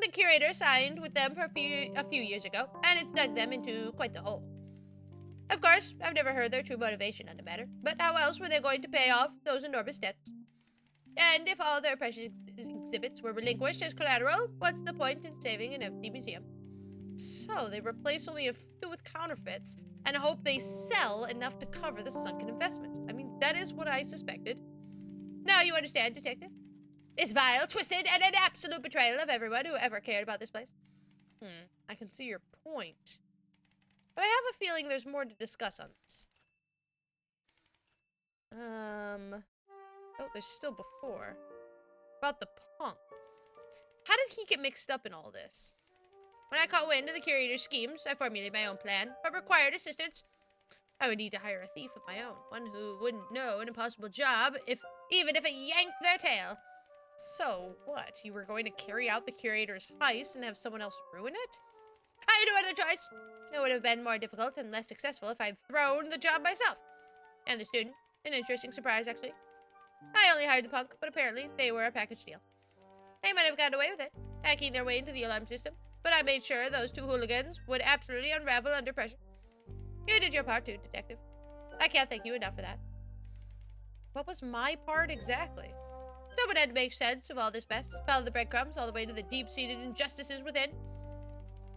The curator signed with them for a few years ago, and it's dug them into quite the hole. Of course, I've never heard their true motivation on the matter, but how else were they going to pay off those enormous debts? And if all their precious exhibits were relinquished as collateral, what's the point in saving an empty museum? So they replace only a few with counterfeits and hope they sell enough to cover the sunken investments. I mean, that is what I suspected. Now you understand, Detective. It's vile, twisted, and an absolute betrayal of everyone who ever cared about this place. I can see your point. But I have a feeling there's more to discuss on this. Oh, there's still before. About the punk. How did he get mixed up in all this? When I caught wind of the curator's schemes, I formulated my own plan, but required assistance. I would need to hire a thief of my own, one who wouldn't know an impossible job, even if it yanked their tail. So, what? You were going to carry out the curator's heist and have someone else ruin it? I had no other choice. It would have been more difficult and less successful if I'd thrown the job myself. And the student. An interesting surprise, actually. I only hired the punk, but apparently they were a package deal. They might have gotten away with it, hacking their way into the alarm system, but I made sure those two hooligans would absolutely unravel under pressure. You did your part too, Detective. I can't thank you enough for that. What was my part exactly? Someone had to make sense of all this mess. Follow the breadcrumbs all the way to the deep-seated injustices within.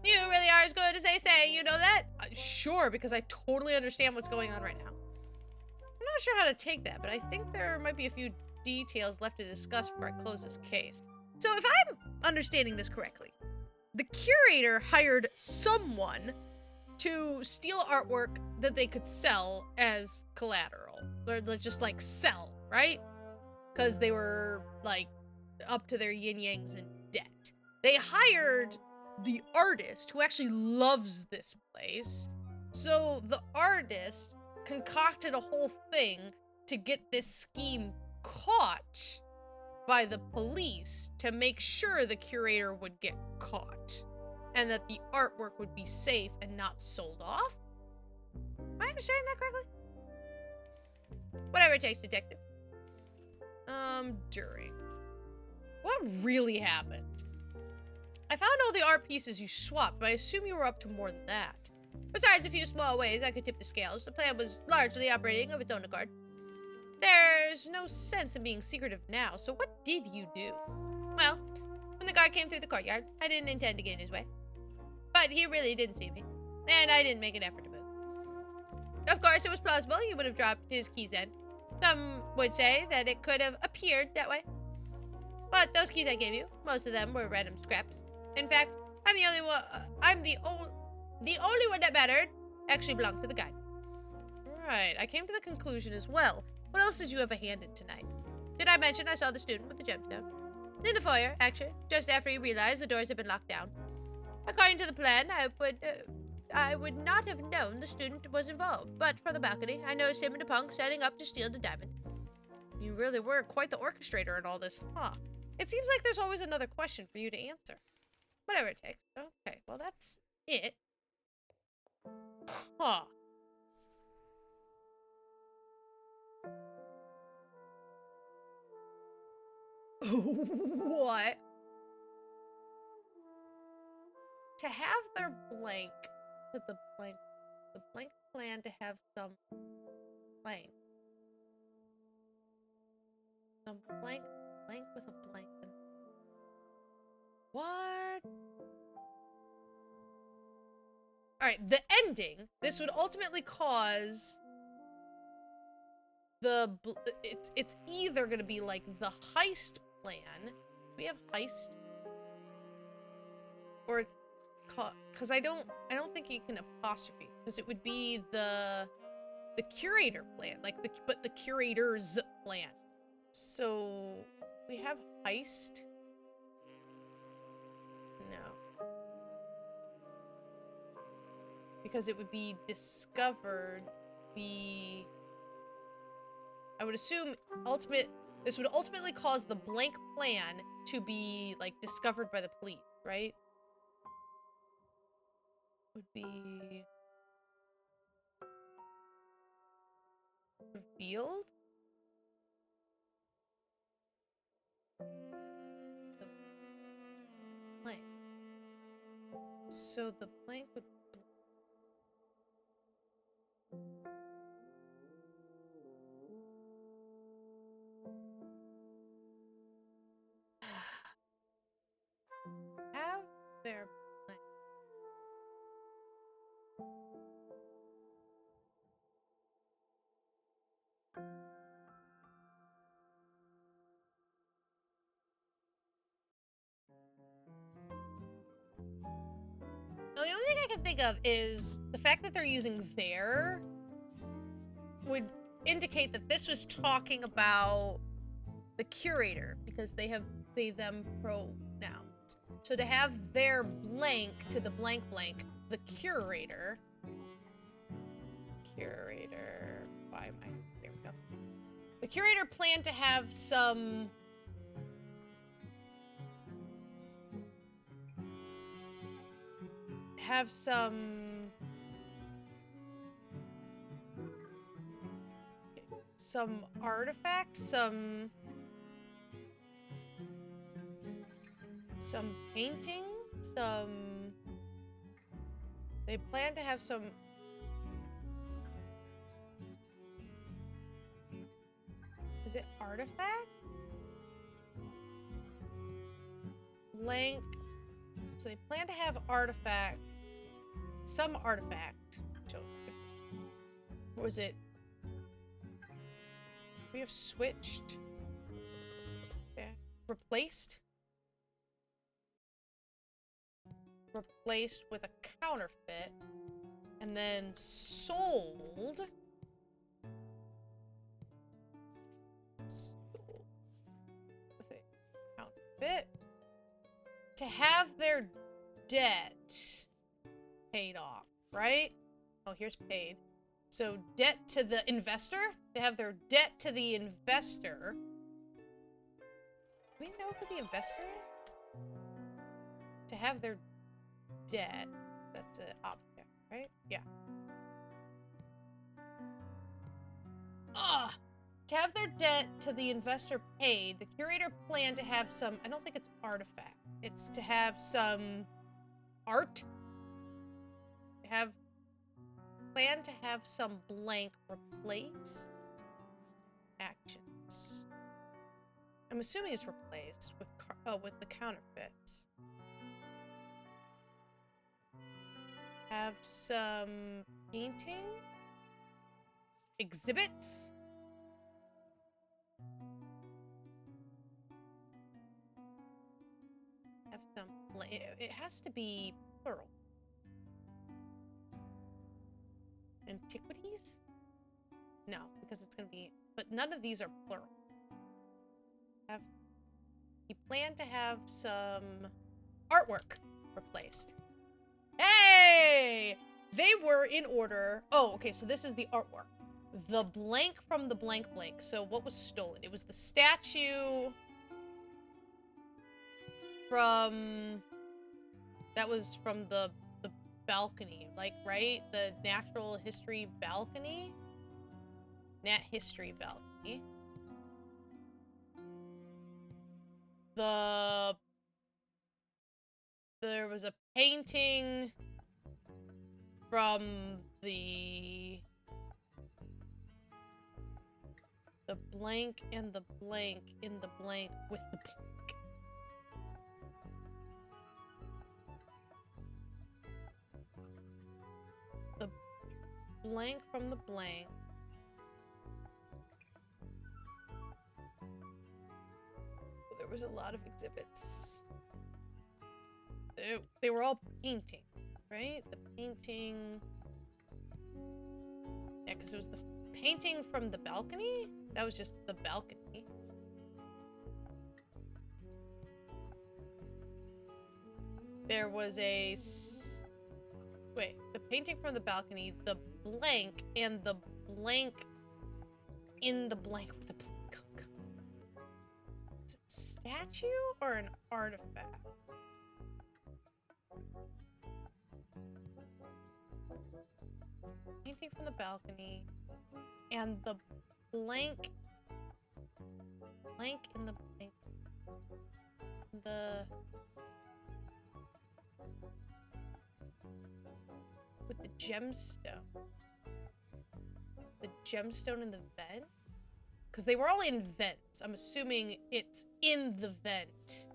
You really are as good as they say, you know that? Sure, because I totally understand what's going on right now. I'm not sure how to take that, but I think there might be a few details left to discuss before I close this case. So if I'm understanding this correctly, the curator hired someone to steal artwork that they could sell as collateral. Or just like sell, right? Because they were like up to their yin-yangs in debt. They hired the artist who actually loves this place. So the artist concocted a whole thing to get this scheme caught by the police to make sure the curator would get caught and that the artwork would be safe and not sold off. Am I understanding that correctly? Whatever it takes, detective. During. What really happened? I found all the art pieces you swapped, but I assume you were up to more than that. Besides a few small ways I could tip the scales, the plan was largely operating of its own accord. There's no sense in being secretive now, so what did you do? Well, when the guard came through the courtyard, I didn't intend to get in his way. But he really didn't see me, and I didn't make an effort to move. Of course, it was plausible he would have dropped his keys in. Some would say that it could have appeared that way. But those keys I gave you, most of them were random scraps. In fact, I'm the only one. The only one that mattered actually belonged to the guide. Right, I came to the conclusion as well. What else did you have a hand in tonight? Did I mention I saw the student with the gemstone? In the foyer, actually, just after he realized the doors had been locked down. According to the plan, I would not have known the student was involved, but from the balcony, I noticed him and a punk setting up to steal the diamond. You really were quite the orchestrator in all this, huh? It seems like there's always another question for you to answer. Whatever it takes. Okay, well that's it. Huh. What? To have their blank, the blank plan to have some blank with a blank. What? Alright, the ending, this would ultimately cause it's either gonna be like the heist plan. Do we have heist? Or because I don't think you can apostrophe, because it would be the curator plan, like but the curator's plan. So we have heist. No. Because it would be discovered, I would assume this would ultimately cause the blank plan to be, like, discovered by the police, right? Would be revealed? The blank. So the blank would have their blank. Now, the only thing I can think of is the fact that they're using their would indicate that this was talking about the curator, because they have they/them pronouns. So to have their blank to the blank blank, the curator, why am I, there we go. The curator planned to have some artifacts, some paintings, they plan to have some Is it artifact? Blank. So they plan to have artifact. Some artifact. So, or was it? We have switched. Yeah. Replaced? Replaced with a counterfeit. And then sold. Sold with a counterfeit. To have their debt paid off, right? Oh, here's paid. So debt to the investor? To have their debt to the investor. Do we know who the investor is? To have their debt. That's an object, right? Yeah. Ah! To have their debt to the investor paid, the curator planned to have some, I don't think it's artifact. It's to have some art. Plan to have some blank replaced actions. I'm assuming it's replaced with the counterfeits. Have some painting exhibits. Have some. It has to be plural. Antiquities? No, because it's gonna be. But none of these are plural. He planned to have some artwork replaced. Hey! They were in order. Oh, okay, so this is the artwork. The blank from the blank blank. So what was stolen? It was the statue from... That was from the balcony, like, right? The natural history balcony? Nat history balcony. There was a painting from the blank and the blank in the blank with the blank. The blank from the blank. There was a lot of exhibits. They were all painting, right? The painting... Yeah, because it was the painting from the balcony? That was just the balcony. There was a... Wait, the painting from the balcony, the blank, and the blank in the blank with the blank. Is it a statue or an artifact? Painting from the balcony, and the blank in the blank, with the gemstone in the vent, because they were all in vents. I'm assuming it's in the vent.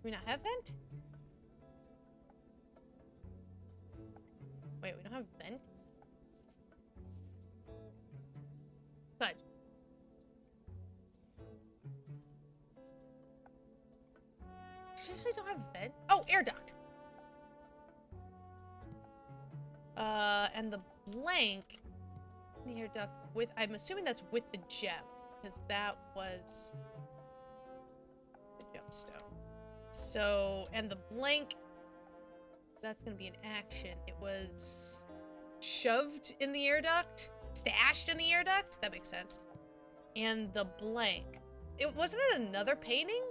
Do we not have vent? Wait, we don't have vent? Fudge. Seriously don't have vent? Oh, air duct! And the blank in the air duct with, I'm assuming that's with the gem, because that was the gemstone. So, and the blank, that's gonna be an action. It was shoved in the air duct? Stashed in the air duct? That makes sense. And the blank. Wasn't it another painting?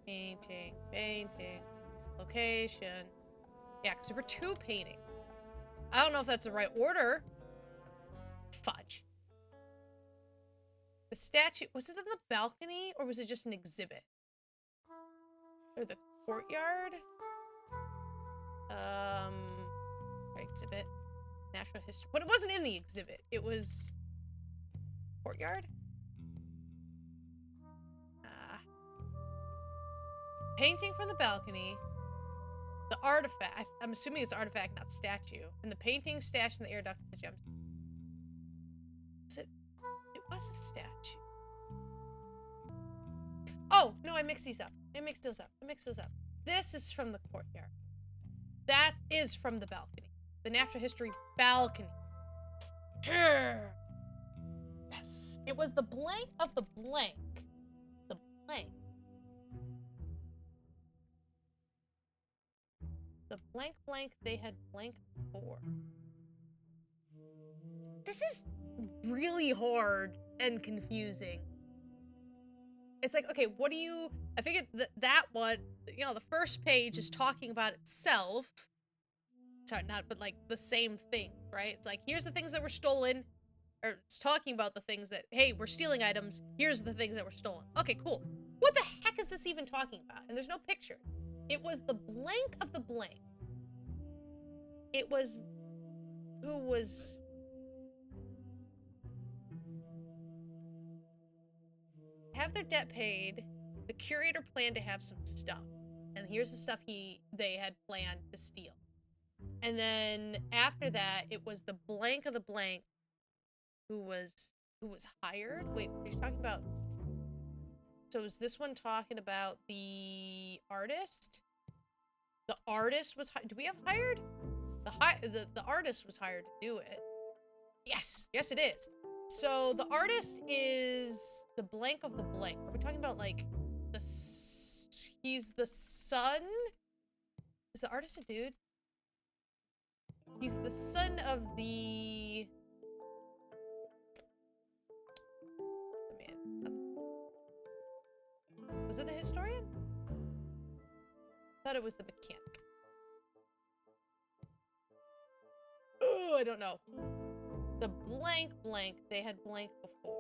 Painting. Location. Yeah, because there were two paintings. I don't know if that's the right order. Fudge. The statue, was it on the balcony or was it just an exhibit? Or the courtyard? Exhibit. Natural history. But it wasn't in the exhibit. It was courtyard? Painting from the balcony. The artifact. I'm assuming it's artifact, not statue. And the painting stashed in the air duct of the gems. It was a statue. Oh, no, I mixed these up. I mixed those up. This is from the courtyard. That is from the balcony. The natural history balcony. Yes. It was the blank of the blank. The blank. The blank they had blank before. This is really hard and confusing. It's like, okay, what do you... I figured that one, you know, the first page is talking about itself. Sorry, not, but like the same thing, right? It's like, here's the things that were stolen. Or it's talking about the things that, hey, we're stealing items. Here's the things that were stolen. Okay, cool. What the heck is this even talking about? And there's no picture. It was the blank of the blank. It was... Who was... Have their debt paid. The curator planned to have some stuff. And here's the stuff they had planned to steal. And then after that, it was the blank of the blank who was hired. Wait, are you talking about? So is this one talking about the artist? The artist was hired. Do we have hired? The artist was hired to do it. Yes, yes it is. So the artist is the blank of the blank. Are we talking about like he's the son? Is the artist a dude? He's the son of the man. Was it the historian? I thought it was the mechanic. Oh, I don't know. The blank, they had blank before.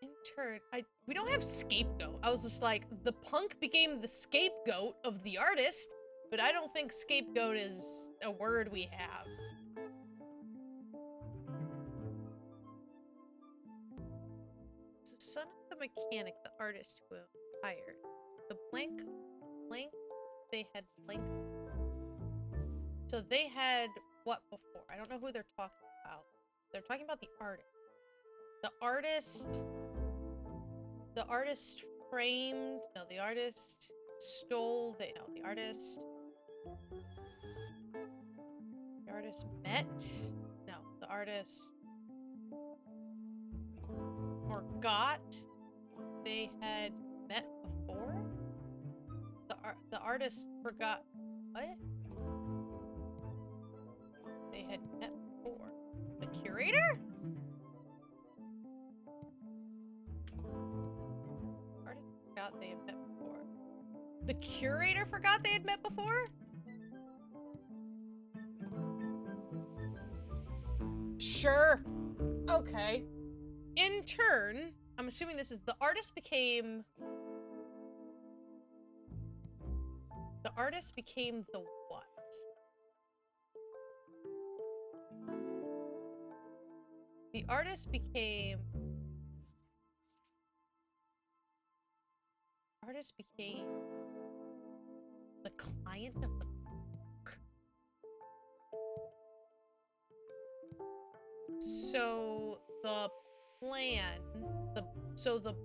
Intern. We don't have scapegoat. I was just like, the punk became the scapegoat of the artist, but I don't think scapegoat is a word we have. Son of the mechanic, the artist who hired. The blank, they had blank. So they had what before? I don't know who they're talking about. They're talking about the artist. The artist framed, no, the artist stole, the artist met, no, the artist forgot they had met before? The artist forgot what? They had met before. The curator? Artist forgot they had met before. The curator forgot they had met before? Sure. Okay. In turn, I'm assuming this is the artist became the what? The artist became the client of the book. So the plan, so the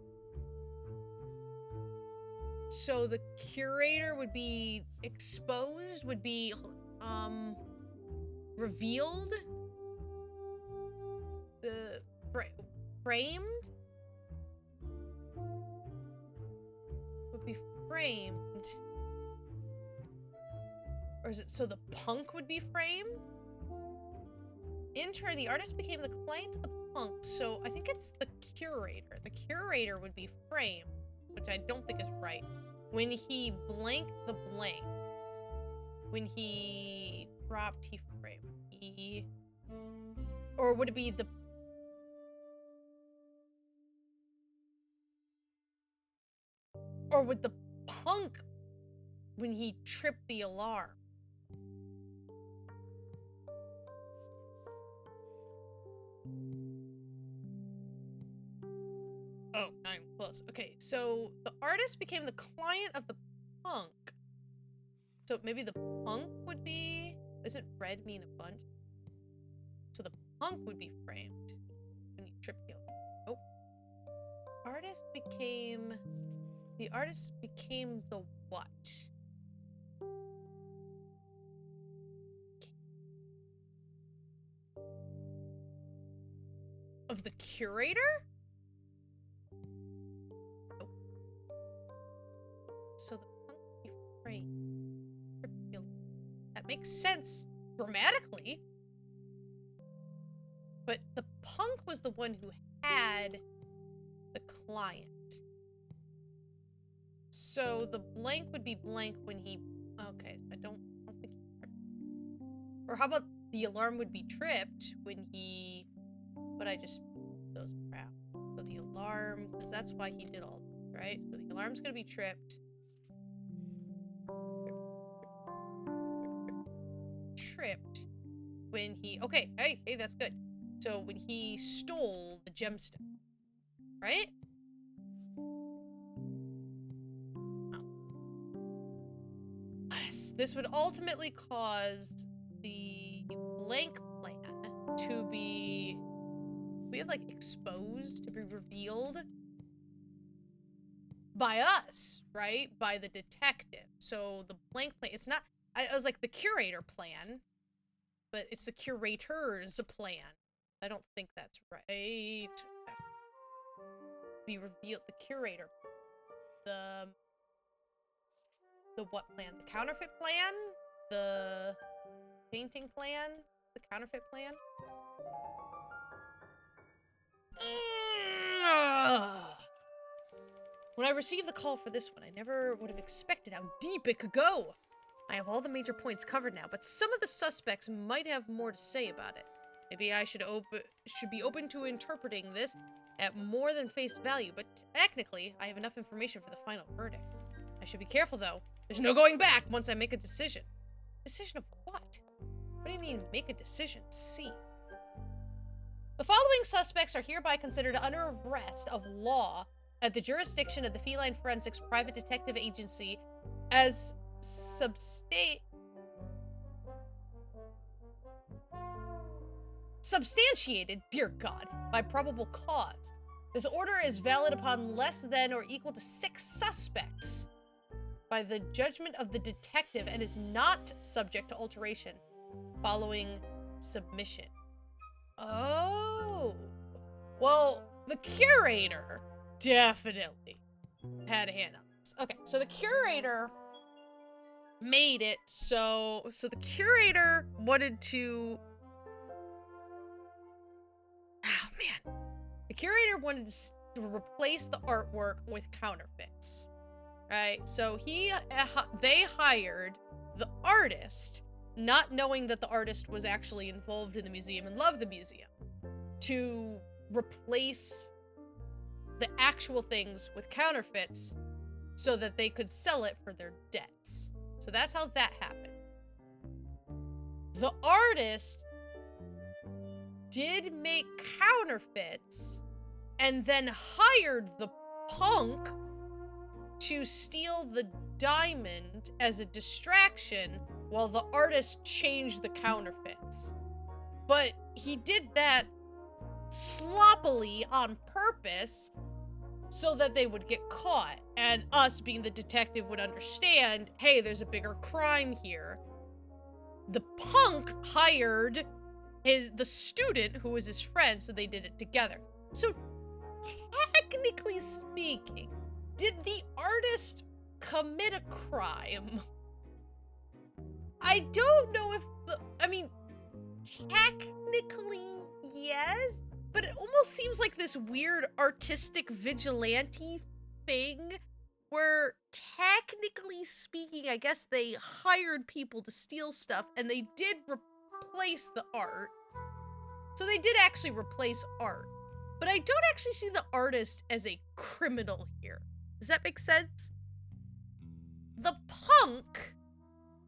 curator would be exposed, would be revealed, the framed, would be framed, or is it so the punk would be framed? In turn, the artist became the client of the punk, so I think it's the curator. The curator would be framed, which I don't think is right. When he blanked the blank, when he dropped, he framed. Or would it be the... Or would the punk when he tripped the alarm? Oh, I'm close. Okay, so the artist became the client of the punk. So maybe the punk would be... Isn't red mean a bunch? So the punk would be framed when you trip the alarm. Oh. Artist became... The artist became the what? Of the curator? Oh. So the punk would be framed. That makes sense grammatically. But the punk was the one who had the client. So the blank would be blank when he... Okay, I don't think he tripped. Or how about the alarm would be tripped when he... But I just... Those crap. So the alarm... Because that's why he did all this, right? So the alarm's gonna be tripped. Tripped when he... Okay, hey, that's good. So when he stole the gemstone, right? Yes, this would ultimately cause the blank plan to be... We have, like, exposed, to be revealed by us, right? By the detective. So the blank plan, it's not... I was like, the curator plan, but it's the curator's plan. I don't think that's right. We revealed the curator. The what plan? The counterfeit plan? The painting plan? The counterfeit plan? When I received the call for this one, I never would have expected how deep it could go. I have all the major points covered now, but some of the suspects might have more to say about it. Maybe I should be open to interpreting this at more than face value, but technically, I have enough information for the final verdict. I should be careful, though. There's no going back once I make a decision. Decision of what? What do you mean, make a decision? See. The following suspects are hereby considered under arrest of law at the jurisdiction of the Feline Forensics Private Detective Agency as substantiated, dear God, by probable cause. This order is valid upon less than or equal to 6 suspects by the judgment of the detective and is not subject to alteration following submission. Oh. Well, the curator definitely had a hand on this. Okay, so the curator made it so the curator wanted to... Oh, man. The curator wanted to replace the artwork with counterfeits. Right? So they hired the artist, not knowing that the artist was actually involved in the museum and loved the museum, to replace the actual things with counterfeits so that they could sell it for their debts. So that's how that happened. The artist did make counterfeits and then hired the punk to steal the diamond as a distraction while the artist changed the counterfeits. But he did that sloppily on purpose so that they would get caught, and us being the detective would understand, hey, there's a bigger crime here. The punk hired the student who was his friend, so they did it together. So technically speaking, did the artist commit a crime? I don't know if technically yes, but it almost seems like this weird artistic vigilante thing where technically speaking, I guess they hired people to steal stuff and they did replace the art. So they did actually replace art. But I don't actually see the artist as a criminal here. Does that make sense? The punk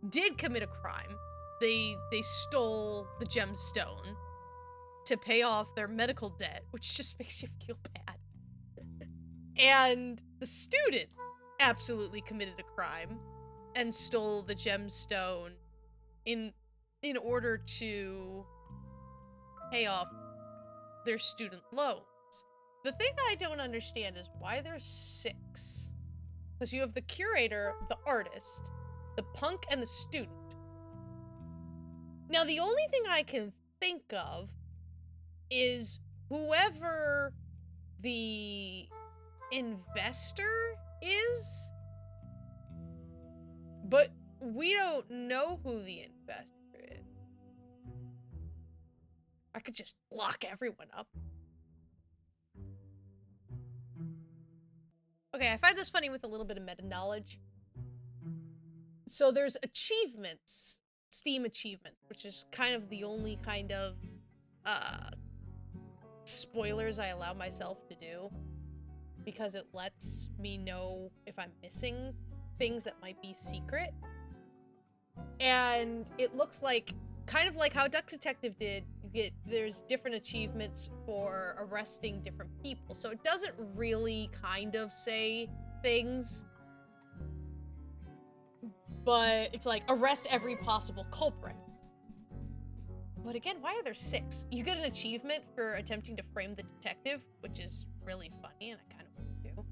did commit a crime. They stole the gemstone to pay off their medical debt, which just makes you feel bad. And the student absolutely committed a crime and stole the gemstone in order to pay off their student loans. The thing that I don't understand is why there's 6. Because you have the curator, the artist, the punk, and the student. Now, the only thing I can think of is whoever the investor is, but we don't know who the investor is. I could just lock everyone up. Okay, I find this funny with a little bit of meta knowledge. So there's achievements, Steam achievements, which is kind of the only kind of spoilers I allow myself to do, because it lets me know if I'm missing things that might be secret. And it looks like, kind of like how Duck Detective did, there's different achievements for arresting different people. So it doesn't really kind of say things, but it's like arrest every possible culprit. But again, why are there 6? You get an achievement for attempting to frame the detective, which is really funny, and I kind of want to do.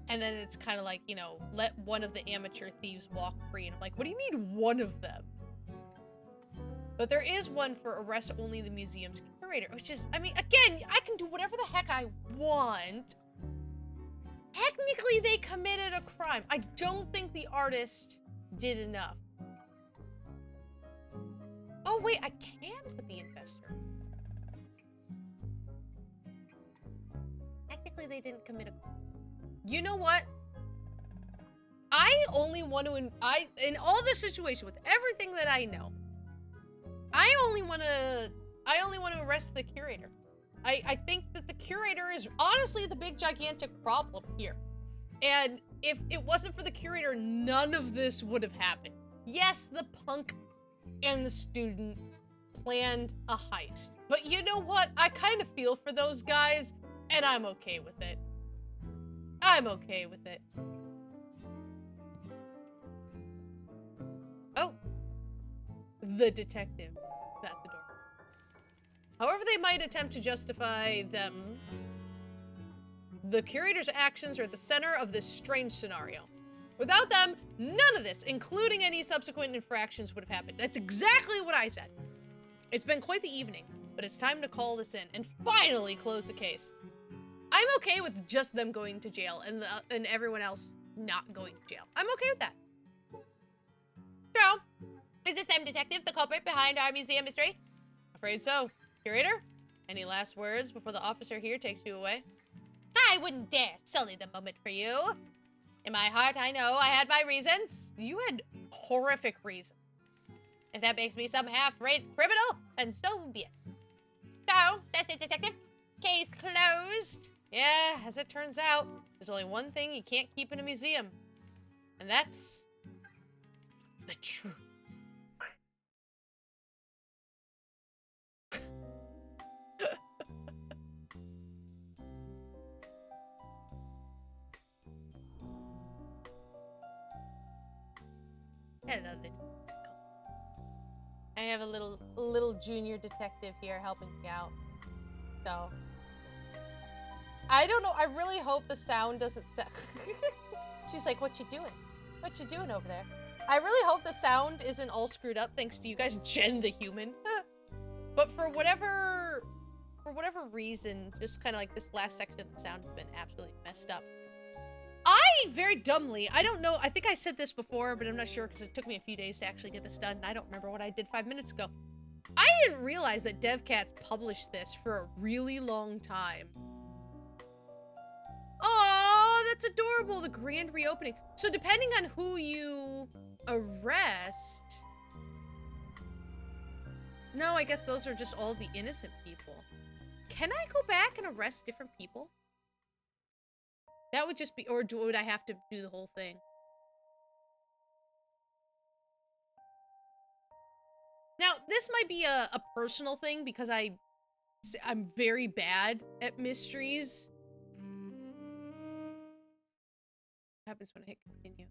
And then it's kind of like, you know, let one of the amateur thieves walk free. And I'm like, what do you mean one of them? But there is one for arrest only the museum's curator, which is, I mean, again, I can do whatever the heck I want. Technically, they committed a crime. I don't think the artist did enough. Oh, wait, I can put the investor. Technically, they didn't commit a crime. You know what? I only want to, in all this situation, with everything that I know, I only want to arrest the curator. I think that the curator is honestly the big gigantic problem here. And if it wasn't for the curator, none of this would have happened. Yes, the punk and the student planned a heist. But you know what? I kind of feel for those guys, and I'm okay with it. I'm okay with it. Oh. The detective. That's the door. However they might attempt to justify them, the curator's actions are at the center of this strange scenario. Without them, none of this, including any subsequent infractions, would have happened. That's exactly what I said. It's been quite the evening, but it's time to call this in and finally close the case. I'm okay with just them going to jail and everyone else not going to jail. I'm okay with that. So, is this same detective the culprit behind our museum mystery? Afraid so. Curator, any last words before the officer here takes you away? I wouldn't dare sully the moment for you. In my heart, I know I had my reasons. You had horrific reasons. If that makes me some half-rate criminal, then so be it. So, that's it, detective. Case closed. Yeah, as it turns out, there's only one thing you can't keep in a museum. And that's the truth. Hello, I have a little junior detective here helping me out. So I don't know. I really hope the sound doesn't. She's like, "What you doing? What you doing over there?" I really hope the sound isn't all screwed up thanks to you guys, Jen the human. But for whatever reason, just kind of like this last section of the sound has been absolutely messed up. I, very dumbly, I don't know, I think I said this before, but I'm not sure because it took me a few days to actually get this done, and I don't remember what I did 5 minutes ago. I didn't realize that DevCats published this for a really long time. Oh, that's adorable. The grand reopening. So depending on who you arrest... No, I guess those are just all the innocent people. Can I go back and arrest different people? That would just be... Or would I have to do the whole thing? Now, this might be a personal thing because I'm very bad at mysteries. What happens when I hit continue?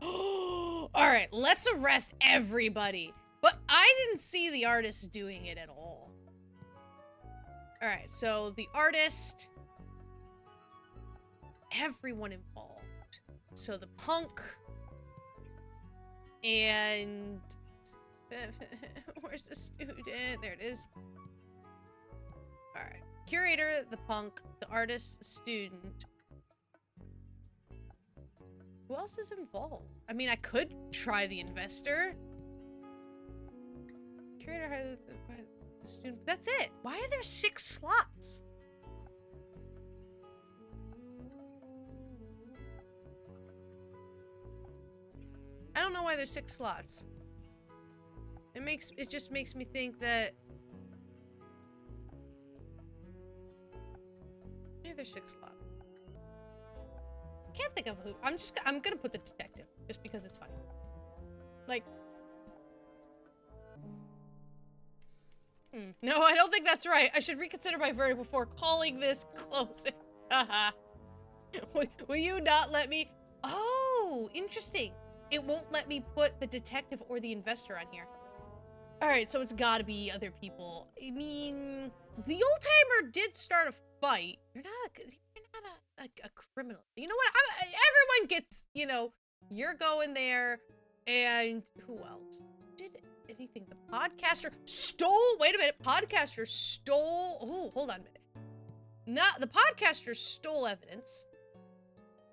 Oh, all right, let's arrest everybody. But I didn't see the artist doing it at all. All right, so the artist, everyone involved. So the punk and where's the student? There it is. All right, curator, the punk, the artist, the student. Who else is involved? I mean, I could try the investor. Curator, the student. That's it. Why are there 6 slots? I don't know why there's 6 slots. It just makes me think that... Yeah, there's 6 slots. Can't think of who. I'm gonna put the detective just because it's funny. Like, no, I don't think that's right. I should reconsider my verdict before calling this closing. Haha. Will you not let me? Oh, interesting. It won't let me put the detective or the investor on here. All right, so it's got to be other people. I mean, the old timer did start a fight. You're not a criminal. You know what? Everyone gets, you know, you're going there, and who else did anything? The podcaster stole. Wait a minute. Podcaster stole. Oh, hold on a minute. Not the podcaster stole evidence.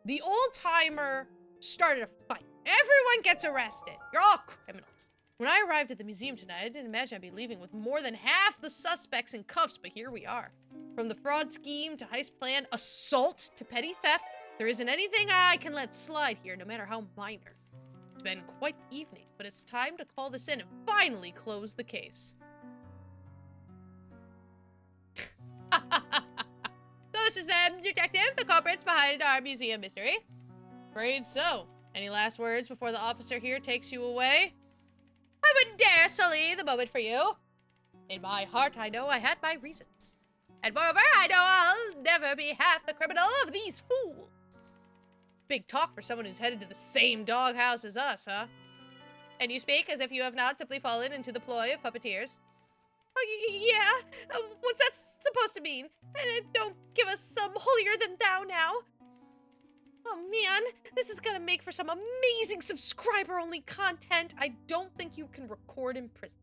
The old timer started a fight. Everyone gets arrested. You're all criminals. When I arrived at the museum tonight, I didn't imagine I'd be leaving with more than half the suspects in cuffs, but here we are. From the fraud scheme to heist plan, assault to petty theft, there isn't anything I can let slide here, no matter how minor. It's been quite the evening, but it's time to call this in and finally close the case. So this is the detective, the culprits behind our museum mystery. Afraid so. Any last words before the officer here takes you away? I wouldn't dare sully the moment for you. In my heart, I know I had my reasons. And moreover, I know I'll never be half the criminal of these fools. Big talk for someone who's headed to the same doghouse as us, huh? And you speak as if you have not simply fallen into the ploy of puppeteers. Oh, yeah? What's that supposed to mean? Don't give us some holier-than-thou now. Oh man, this is gonna make for some amazing subscriber-only content I don't think you can record in prison.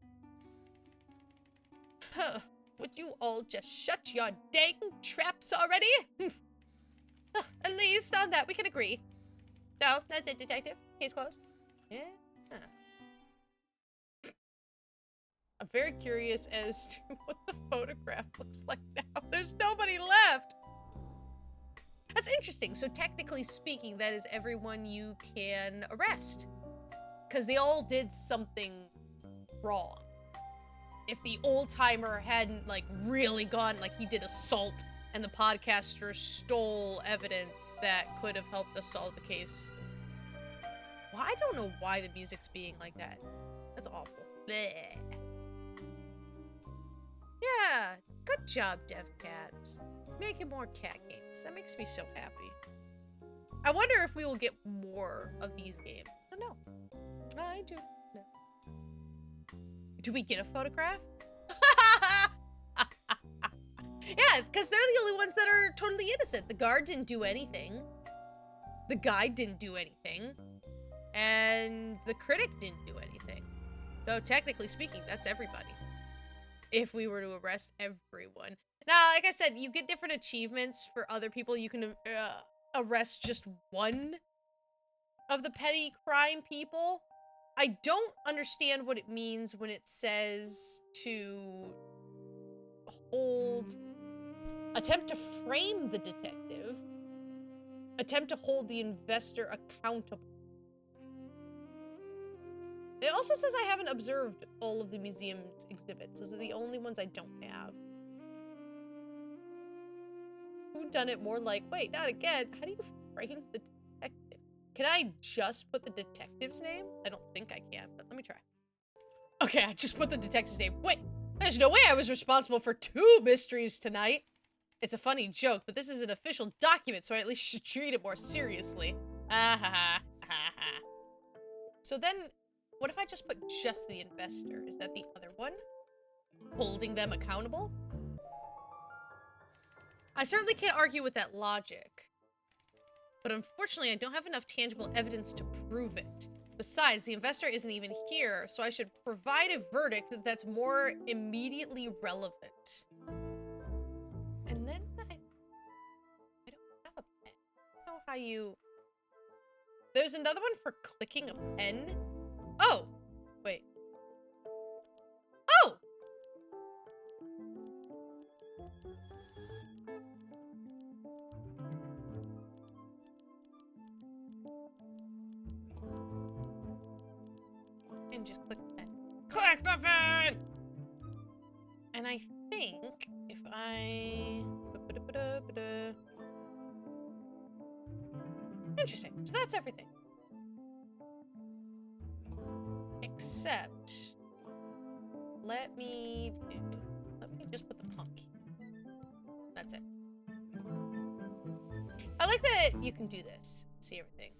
Huh. Would you all just shut your dang traps already? At least on that we can agree. So, that's it, detective. Case closed. Yeah. I'm very curious as to what the photograph looks like now. There's nobody left. That's interesting. So technically speaking, that is everyone you can arrest. Because they all did something wrong. If the old timer hadn't like really gone, like he did assault and the podcaster stole evidence that could have helped us solve the case. Well, I don't know why the music's being like that. That's awful. Bleh. Yeah, good job, DevCat. Making more cat games. That makes me so happy. I wonder if we will get more of these games. I don't know. I do know. Do we get a photograph? Yeah, because they're the only ones that are totally innocent. The guard didn't do anything. The guide didn't do anything. And the critic didn't do anything. So technically speaking, that's everybody. If we were to arrest everyone. Now, like I said, you get different achievements for other people. You can arrest just one of the petty crime people. I don't understand what it means when it says to hold Attempt to frame the detective. Attempt to hold the investor accountable. It also says I haven't observed all of the museum's exhibits. Those are the only ones I don't have. Who done it more like, wait, not again. How do you frame the detective? Can I just put the detective's name? I don't think I can, but let me try. Okay, I just put the detective's name. Wait, there's no way I was responsible for 2 mysteries tonight. It's a funny joke, but this is an official document, so I at least should treat it more seriously. Ah ha ha ha ha. So then, what if I just put just the investor? Is that the other one? Holding them accountable? I certainly can't argue with that logic. But unfortunately, I don't have enough tangible evidence to prove it. Besides, the investor isn't even here, so I should provide a verdict that's more immediately relevant. And then I don't have a pen. I don't know how you... There's another one for clicking a pen? Oh! Wait. Oh! And just click the pen. Click the pen! And I think if I... Interesting. So that's everything. Except... Let me just put the punk. That's it. I like that you can do this. See everything.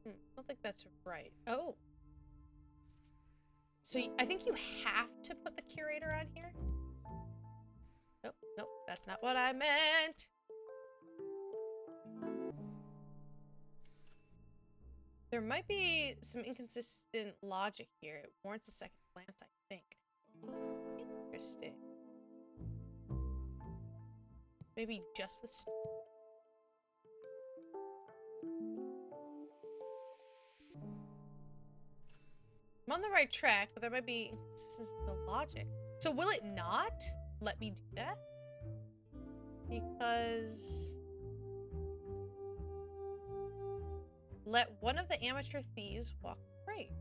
I don't think that's right. Oh. So I think you have to put the curator on here. Nope, nope, that's not what I meant. There might be some inconsistent logic here. It warrants a second glance, I think. Interesting. Maybe just the... I'm on the right track, but there might be inconsistency in the logic. So will it not let me do that? Because... Let one of the amateur thieves walk free.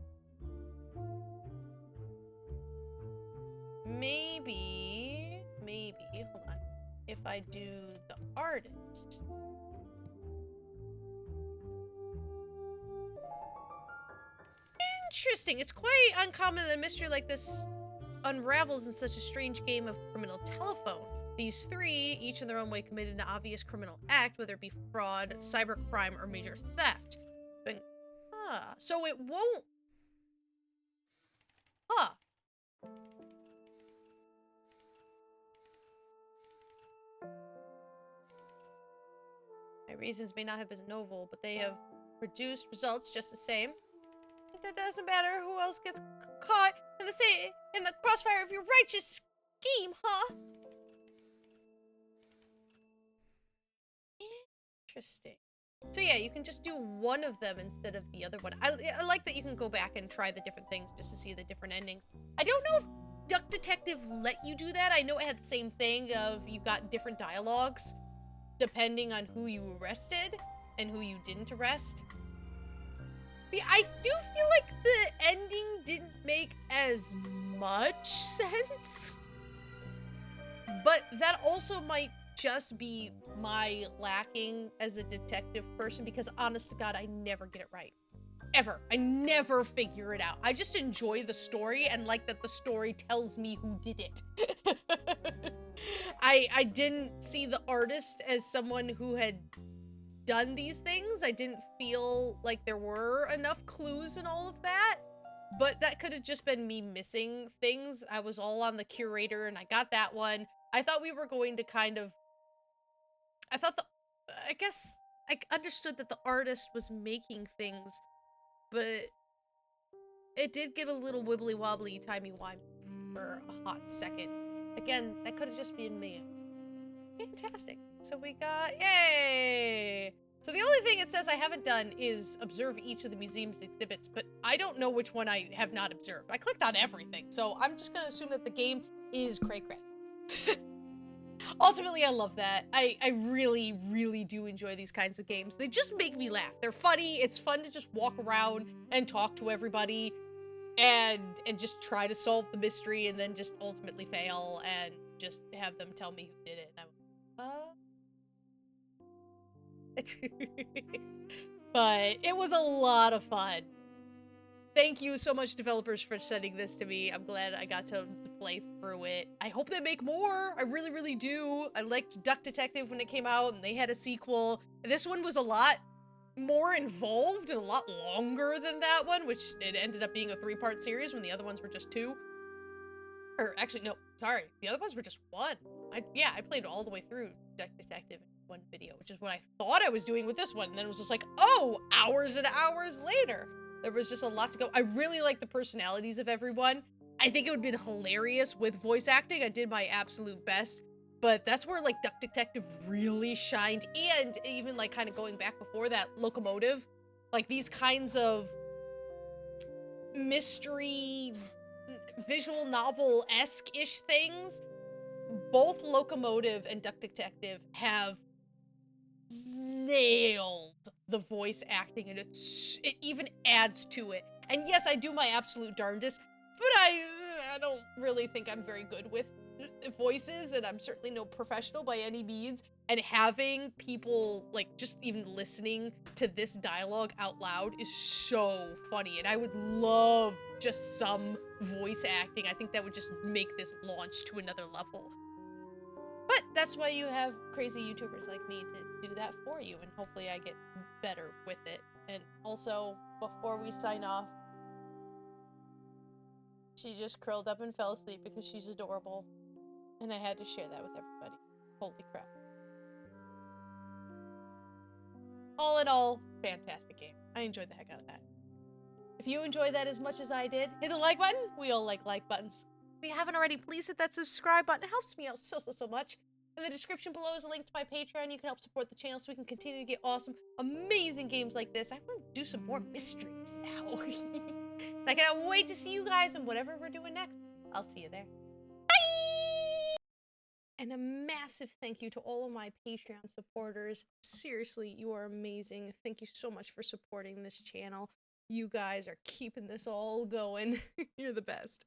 Maybe, hold on. If I do the artist. Interesting. It's quite uncommon that a mystery like this unravels in such a strange game of criminal telephone. These 3, each in their own way, committed an obvious criminal act, whether it be fraud, cybercrime, or major theft. But, so it won't... Huh. My reasons may not have been novel, but they have produced results just the same. That doesn't matter who else gets caught in the crossfire of your righteous scheme, huh? Interesting. So yeah, you can just do one of them instead of the other one. I like that you can go back and try the different things just to see the different endings. I don't know if Duck Detective let you do that. I know it had the same thing of you got different dialogues depending on who you arrested and who you didn't arrest. Yeah, I do feel like the ending didn't make as much sense. But that also might just be my lacking as a detective person, because honest to God, I never get it right. Ever. I never figure it out. I just enjoy the story and like that the story tells me who did it. I didn't see the artist as someone who had done these things. I didn't feel like there were enough clues and all of that. But that could have just been me missing things. I was all on the curator and I got that one. I thought we were going to kind of... I guess I understood that the artist was making things, but it did get a little wibbly wobbly, timey-wimey for a hot second. Again, that could have just been me. Fantastic. So we got, yay! So the only thing it says I haven't done is observe each of the museum's exhibits, but I don't know which one I have not observed. I clicked on everything, so I'm just gonna assume that the game is cray-cray. ultimately, I love that. I really, really do enjoy these kinds of games. They just make me laugh. They're funny. It's fun to just walk around and talk to everybody and just try to solve the mystery and then just ultimately fail and just have them tell me who did it. And but it was a lot of fun. Thank you so much, developers, for sending this to me. I'm glad I got to play through it. I hope they make more. I really, really do. I liked Duck Detective when it came out, and they had a sequel. This one was a lot more involved and a lot longer than that one, which it ended up being a 3-part series when the other ones were just 2. Or actually, no, sorry. The other ones were just 1. I played all the way through Duck Detective in 1 video, which is what I thought I was doing with this one. And then it was just like, oh, hours and hours later. There was just a lot to go. I really like the personalities of everyone. I think it would have been hilarious with voice acting. I did my absolute best. But that's where, like, Duck Detective really shined. And even, like, kind of going back before that, Locomotive. Like, these kinds of mystery, visual novel-esque-ish things. Both Locomotive and Duck Detective have nailed the voice acting, and it even adds to it. And yes, I do my absolute darndest, but I don't really think I'm very good with voices, and I'm certainly no professional by any means. And having people, like, just even listening to this dialogue out loud is so funny, and I would love just some voice acting. I think that would just make this launch to another level. But that's why you have crazy YouTubers like me to do that for you, and hopefully I get better with it. And also, before we sign off, she just curled up and fell asleep because she's adorable. And I had to share that with everybody. Holy crap. All in all, fantastic game. I enjoyed the heck out of that. If you enjoyed that as much as I did, hit the like button. We all like buttons. If you haven't already, please hit that subscribe button. It helps me out so much. In the description below is a link to my Patreon. You can help support the channel so we can continue to get awesome, amazing games like this. I want to do some more mysteries now. I cannot wait to see you guys in whatever we're doing next. I'll see you there. Bye! And a massive thank you to all of my Patreon supporters. Seriously, you are amazing. Thank you so much for supporting this channel. You guys are keeping this all going. You're the best.